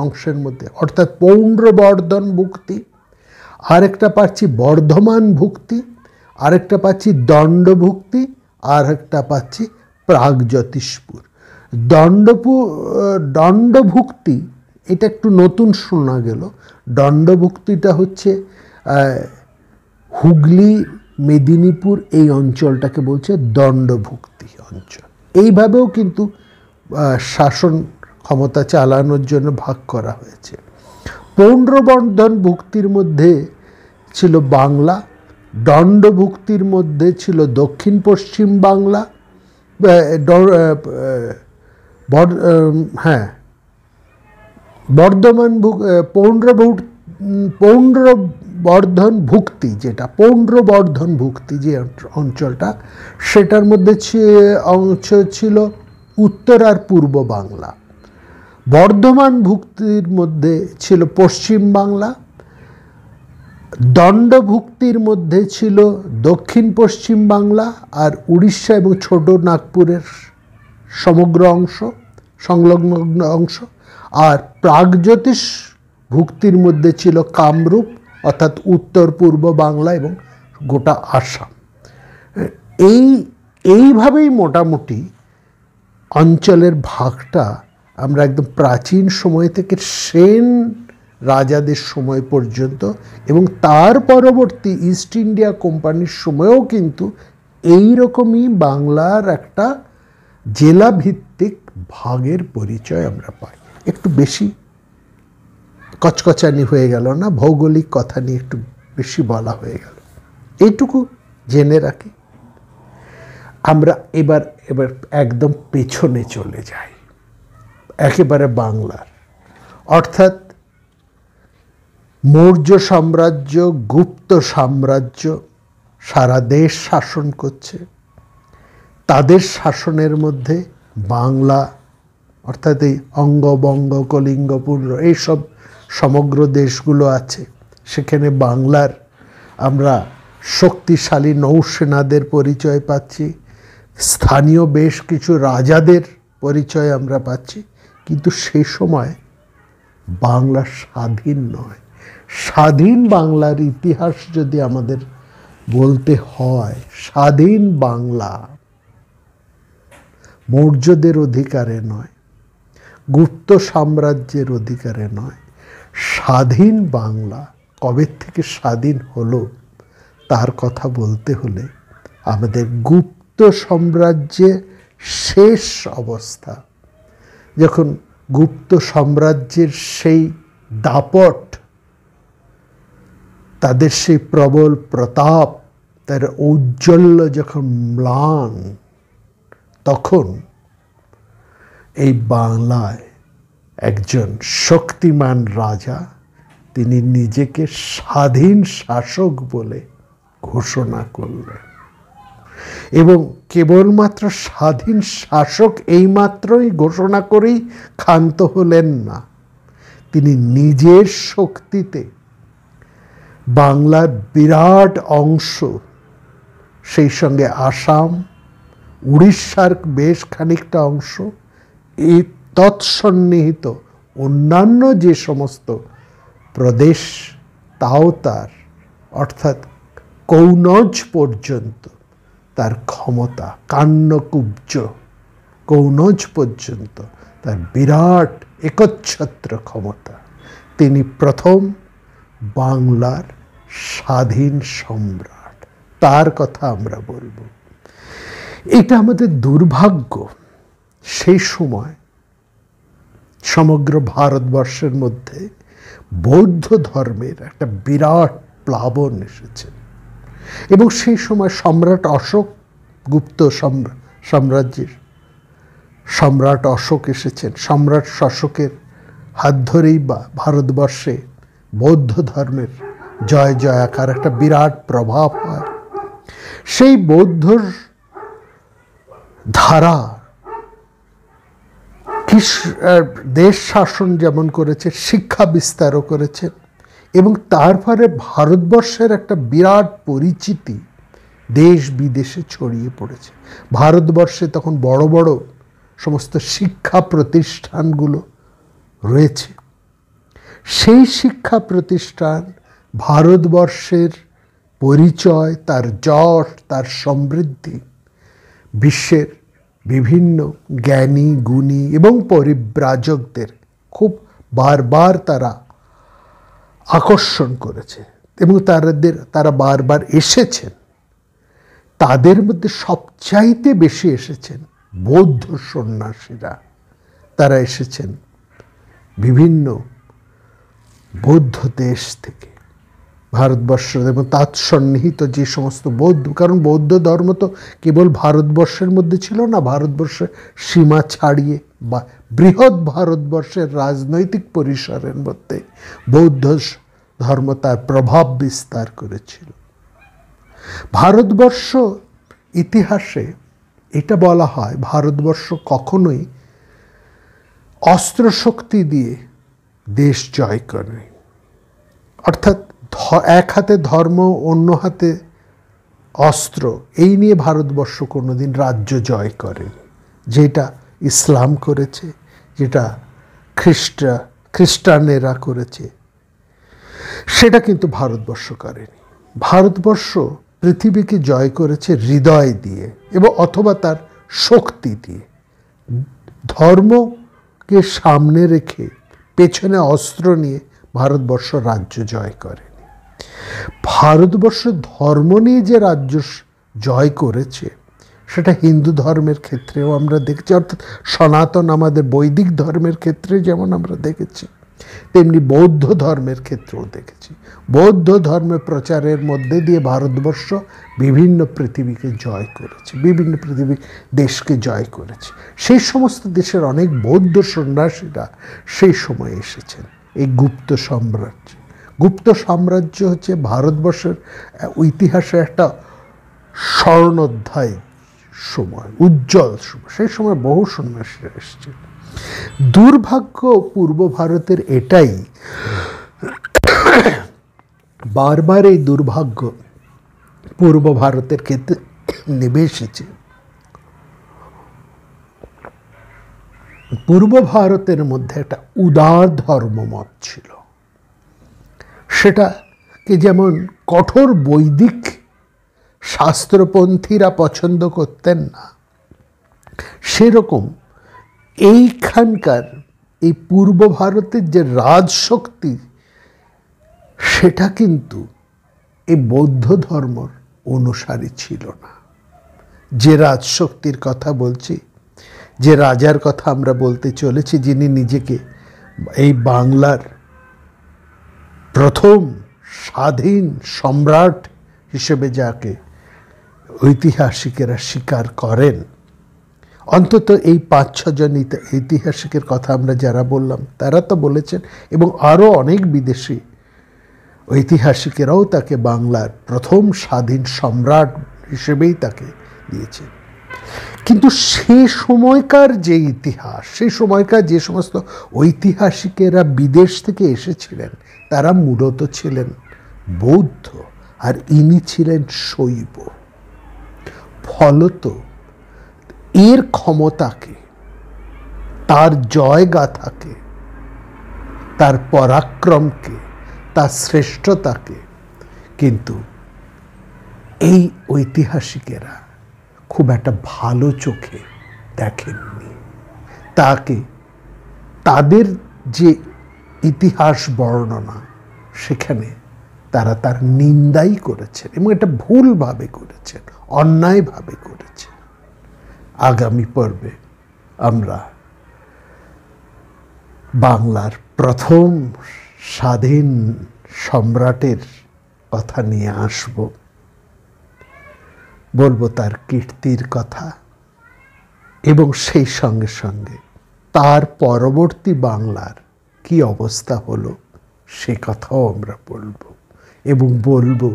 Speaker 1: অংশের মধ্যে, অর্থাৎ পৌণ্ড্রবর্ধন ভুক্তি। আরেকটা পাচ্ছি বর্ধমান ভুক্তি, আরেকটা পাচ্ছি দণ্ডভুক্তি, আর একটা পাচ্ছি প্রাগজ্যোতিষপুর। দণ্ডভুক্তি এটা একটু নতুন শোনা গেল। দণ্ডভুক্তিটা হচ্ছে হুগলি, মেদিনীপুর এই অঞ্চলটাকে বলছে দণ্ডভুক্তি অঞ্চল। এইভাবেও কিন্তু শাসন ক্ষমতা চালানোর জন্য ভাগ করা হয়েছে। পৌণ্ড্রবর্ধন ভুক্তির মধ্যে ছিল বাংলা, দণ্ডভুক্তির মধ্যে ছিল দক্ষিণ পশ্চিম বাংলা, পৌণ্ড্রবর্ধন ভুক্তি যেটা, পৌণ্ড্রবর্ধন ভুক্তি যে অঞ্চলটা, সেটার মধ্যে অংশ ছিল উত্তর আর পূর্ব বাংলা। বর্ধমান ভুক্তির মধ্যে ছিল পশ্চিম বাংলা, দণ্ডভুক্তির মধ্যে ছিল দক্ষিণ পশ্চিম বাংলা আর উড়িষ্যা এবং ছোট নাগপুরের সমগ্র অংশ, সংলগ্ন অংশ। আর প্রাগজ্যোতিষ ভুক্তির মধ্যে ছিল কামরূপ, অর্থাৎ উত্তর পূর্ব বাংলা এবং গোটা আসাম। এইভাবেই মোটামুটি অঞ্চলের ভাগটা আমরা একদম প্রাচীন সময় থেকে সেন রাজাদের সময় পর্যন্ত এবং তার পরবর্তী ইস্ট ইন্ডিয়া কোম্পানির সময়েও কিন্তু এই রকমই বাংলার একটা জেলা ভিত্তিক ভাগের পরিচয় আমরা পাই। একটু বেশি কচকচানি হয়ে গেল না, ভৌগোলিক কথা নিয়ে একটু বেশি বলা হয়ে গেল, এইটুকু জেনে রাখি। আমরা এবার একদম পেছনে চলে যাই, একেবারে বাংলার, অর্থাৎ মৌর্য সাম্রাজ্য, গুপ্ত সাম্রাজ্য সারা দেশ শাসন করছে। তাদের শাসনের মধ্যে বাংলা, অর্থাৎ এই অঙ্গ, বঙ্গ, কলিঙ্গ, পুণ্ড এইসব সমগ্র দেশগুলো আছে। সেখানে বাংলার আমরা শক্তিশালী নৌসেনাদের পরিচয় পাচ্ছি, স্থানীয় বেশ কিছু রাজাদের পরিচয় আমরা পাচ্ছি। কিন্তু সেই সময় বাংলা স্বাধীন নয়। স্বাধীন বাংলার ইতিহাস যদি আমাদের বলতে হয়, স্বাধীন বাংলা মৌর্যদের অধিকারে নয়, গুপ্ত সাম্রাজ্যের অধিকারে নয়। স্বাধীন বাংলা কবে থেকে স্বাধীন হলো তার কথা বলতে হলে আমাদের গুপ্ত সাম্রাজ্যের শেষ অবস্থা, যখন গুপ্ত সাম্রাজ্যের সেই দাপট, তাদের সেই প্রবল প্রতাপ, তার ঔজ্জ্বল্য যখন ম্লান, তখন এই বাংলায় একজন শক্তিমান রাজা, তিনি নিজেকে স্বাধীন শাসক বলে ঘোষণা করলেন। এবং কেবলমাত্র স্বাধীন শাসক এইমাত্রই ঘোষণা করেই ক্ষান্ত হলেন না, তিনি নিজের শক্তিতে বাংলার বিরাট অংশ, সেই সঙ্গে আসাম, উড়িষ্যার বেশ খানিকটা অংশ, এই তৎসন্নিহিত অন্যান্য যে সমস্ত প্রদেশ, তাও তার, অর্থাৎ কৌনজ পর্যন্ত তার ক্ষমতা, কান্যকুব্জ কৌনজ পর্যন্ত তার বিরাট একচ্ছত্র ক্ষমতা। তিনি প্রথম বাংলার স্বাধীন সম্রাট, তার কথা আমরা বলবো। এটা আমাদের দুর্ভাগ্য, সেই সময় সমগ্র ভারতবর্ষের মধ্যে বৌদ্ধ ধর্মের একটা বিরাট প্লাবন এসেছে। এবং সেই সময় সম্রাট অশোক, গুপ্ত সাম্রাজ্যের সম্রাট অশোক এসেছেন। সম্রাট অশোকের হাত ধরেই বা ভারতবর্ষে বৌদ্ধ ধর্মের জয় জয়াকার একটা বিরাট প্রভাব হয়। সেই বৌদ্ধ ধারা দেশ শাসন যেমন করেছে, শিক্ষা বিস্তারও করেছে, এবং তারপরে ভারতবর্ষের একটা বিরাট পরিচিতি দেশ বিদেশে ছড়িয়ে পড়েছে। ভারতবর্ষে তখন বড় বড় সমস্ত শিক্ষা প্রতিষ্ঠানগুলো রয়েছে। সেই শিক্ষা প্রতিষ্ঠান ভারতবর্ষের পরিচয়, তার যশ, তার সমৃদ্ধি বিশ্বের বিভিন্ন জ্ঞানী, গুণী এবং পরিব্রাজকদের খুব বারবার তারা আকর্ষণ করেছে, এবং তারা বারবার এসেছেন। তাদের মধ্যে সবচাইতে বেশি এসেছেন বৌদ্ধ সন্ন্যাসীরা। তারা এসেছেন বিভিন্ন বৌদ্ধ দেশ থেকে, ভারতবর্ষ এবং তৎসন্নিহিত যে সমস্ত বৌদ্ধ, কারণ বৌদ্ধ ধর্ম তো কেবল ভারতবর্ষের মধ্যে ছিল না, ভারতবর্ষের সীমা ছাড়িয়ে বা বৃহৎ ভারতবর্ষের রাজনৈতিক পরিসরের মধ্যে বৌদ্ধ ধর্ম তার প্রভাব বিস্তার করেছিল। ভারতবর্ষ ইতিহাসে এটা বলা হয়, ভারতবর্ষ কখনোই অস্ত্রশক্তি দিয়ে দেশ জয় করে, অর্থাৎ এক হাতে ধর্ম, অন্য হাতে অস্ত্র, এই নিয়ে ভারতবর্ষ কোনোদিন রাজ্য জয় করেনি। যেটা ইসলাম করেছে, যেটা খ্রিস্টানেরা করেছে, সেটা কিন্তু ভারতবর্ষ করেনি। ভারতবর্ষ পৃথিবীকে জয় করেছে হৃদয় দিয়ে এবং অথবা তার শক্তি দিয়ে। ধর্মকে সামনে রেখে পেছনে অস্ত্র নিয়ে ভারতবর্ষ রাজ্য জয় করেনি। ভারতবর্ষ ধর্ম নিয়ে যে রাজ্য জয় করেছে, সেটা হিন্দু ধর্মের ক্ষেত্রেও আমরা দেখেছি, অর্থাৎ সনাতন আমাদের বৈদিক ধর্মের ক্ষেত্রে যেমন আমরা দেখেছি, তেমনি বৌদ্ধ ধর্মের ক্ষেত্রেও দেখেছি। বৌদ্ধ ধর্মের প্রচারের মধ্যে দিয়ে ভারতবর্ষ বিভিন্ন পৃথিবীকে জয় করেছে, বিভিন্ন পৃথিবীর দেশকে জয় করেছে। সেই সমস্ত দেশের অনেক বৌদ্ধ সন্ন্যাসীরা সেই সময় এসেছেন এই গুপ্ত সাম্রাজ্য। গুপ্ত সাম্রাজ্য হচ্ছে ভারতবর্ষের ইতিহাসে একটা স্বর্ণোধ্যায় সময়, উজ্জ্বল সময়। সেই সময় বহু সন্ন্যাসীরা এসেছে। দুর্ভাগ্য পূর্ব ভারতের এটাই, বারবার এই দুর্ভাগ্য পূর্ব ভারতের ক্ষেত্রে নেমে এসেছে। পূর্ব ভারতের মধ্যে একটা উদার ধর্মমত ছিল, সেটাকে যেমন কঠোর বৈদিক শাস্ত্রপন্থীরা পছন্দ করতেন না, সেরকম এইখানকার এই পূর্ব ভারতের যে রাজশক্তি, সেটা কিন্তু এই বৌদ্ধ ধর্মর অনুসারী ছিল না। যে রাজশক্তির কথা বলছি, যে রাজার কথা আমরা বলতে চলেছি, যিনি নিজেকে এই বাংলার প্রথম স্বাধীন সম্রাট হিসেবে যাকে ঐতিহাসিকেরা স্বীকার করেন, অন্তত এই 5-6 জন ঐতিহাসিকের কথা আমরা যারা বললাম তারা তো বলেছেন, এবং আরও অনেক বিদেশি ঐতিহাসিকেরাও তাকে বাংলার প্রথম স্বাধীন সম্রাট হিসেবেই তাকে দিয়েছেন। কিন্তু সে সময়কার যে ইতিহাস, সেই সময়কার যে সমস্ত ঐতিহাসিকেরা বিদেশ থেকে এসেছিলেন তারা মূলত ছিলেন বৌদ্ধ, আর ইনি ছিলেন শৈব। ফলত এর ক্ষমতাকে, তার জয়গাথাকে, তার পরাক্রমকে, তার শ্রেষ্ঠতাকে কিন্তু এই ঐতিহাসিকেরা খুব একটা ভালো চোখে দেখেননি। তাকে, তাদের যে ইতিহাস বর্ণনা, সেখানে তারা তার নিন্দাই করেছেন, এবং এটা ভুলভাবে করেছেন, অন্যায়ভাবে করেছেন। আগামী পর্বে আমরা বাংলার প্রথম স্বাধীন সম্রাটের কথা নিয়ে আসব, বলবো তার কীর্তির কথা, এবং সেই সঙ্গে সঙ্গে তার পরবর্তী বাংলার কি অবস্থা হলো সে কথাও আমরা বলবো, এবং বলবো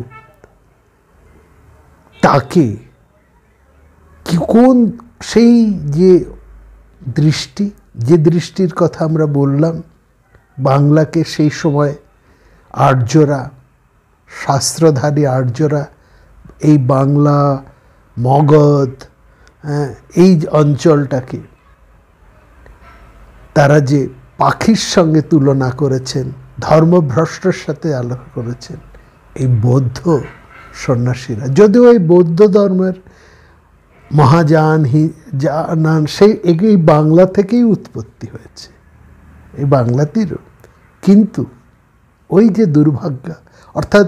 Speaker 1: তাকে কোন সেই যে দৃষ্টির কথা আমরা বললাম, বাংলাকে সেই সময় আর্যরা, শাস্ত্রধারী আর্যরা এই বাংলা, মগধ, এই অঞ্চলটাকে তারা যে পাখির সঙ্গে তুলনা করেছেন, ধর্মভ্রষ্টের সাথে আলোচনা করেছেন এই বৌদ্ধ সন্ন্যাসীরা। যদিও এই বৌদ্ধ ধর্মের মহাযান জানান সেই এই বাংলা থেকেই উৎপত্তি হয়েছে, এই বাংলাতেই, কিন্তু ওই যে দুর্ভাগ্য, অর্থাৎ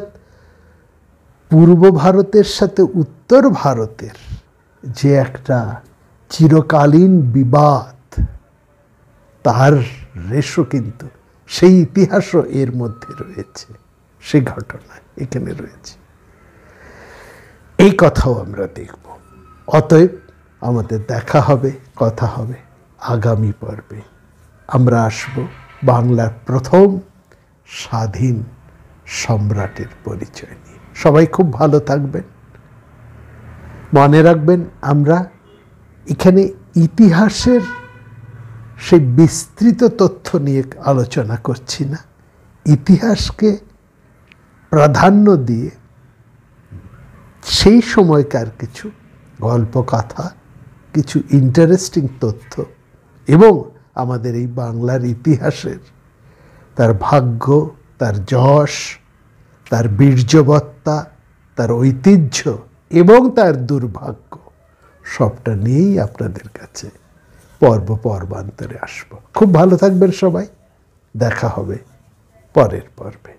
Speaker 1: পূর্ব ভারতের সাথে উত্তর ভারতের যে একটা চিরকালীন বিবাদ, তার রেশও কিন্তু, সেই ইতিহাসও এর মধ্যে রয়েছে, সেই ঘটনা এখানে রয়েছে। এই কথাও আমরা দেখব। অতএব আমাদের দেখা হবে, কথা হবে আগামী পর্বে। আমরা আসব বাংলার প্রথম স্বাধীন সম্রাটের পরিচয় নিয়ে। সবাই খুব ভালো থাকবেন। মনে রাখবেন, আমরা এখানে ইতিহাসের সেই বিস্তৃত তথ্য নিয়ে আলোচনা করছি না, ইতিহাসকে প্রাধান্য দিয়ে সেই সময়কার কিছু গল্প কথা, কিছু ইন্টারেস্টিং তথ্য, এবং আমাদের এই বাংলার ইতিহাসের তার ভাগ্য, তার যশ, তার বীর্যবত্তা, তার ঐতিহ্য এবং তার দুর্ভাগ্য, সবটা নিয়েই আপনাদের কাছে পর্বান্তরে আসব। খুব ভালো থাকবেন সবাই। দেখা হবে পরের পর্বে।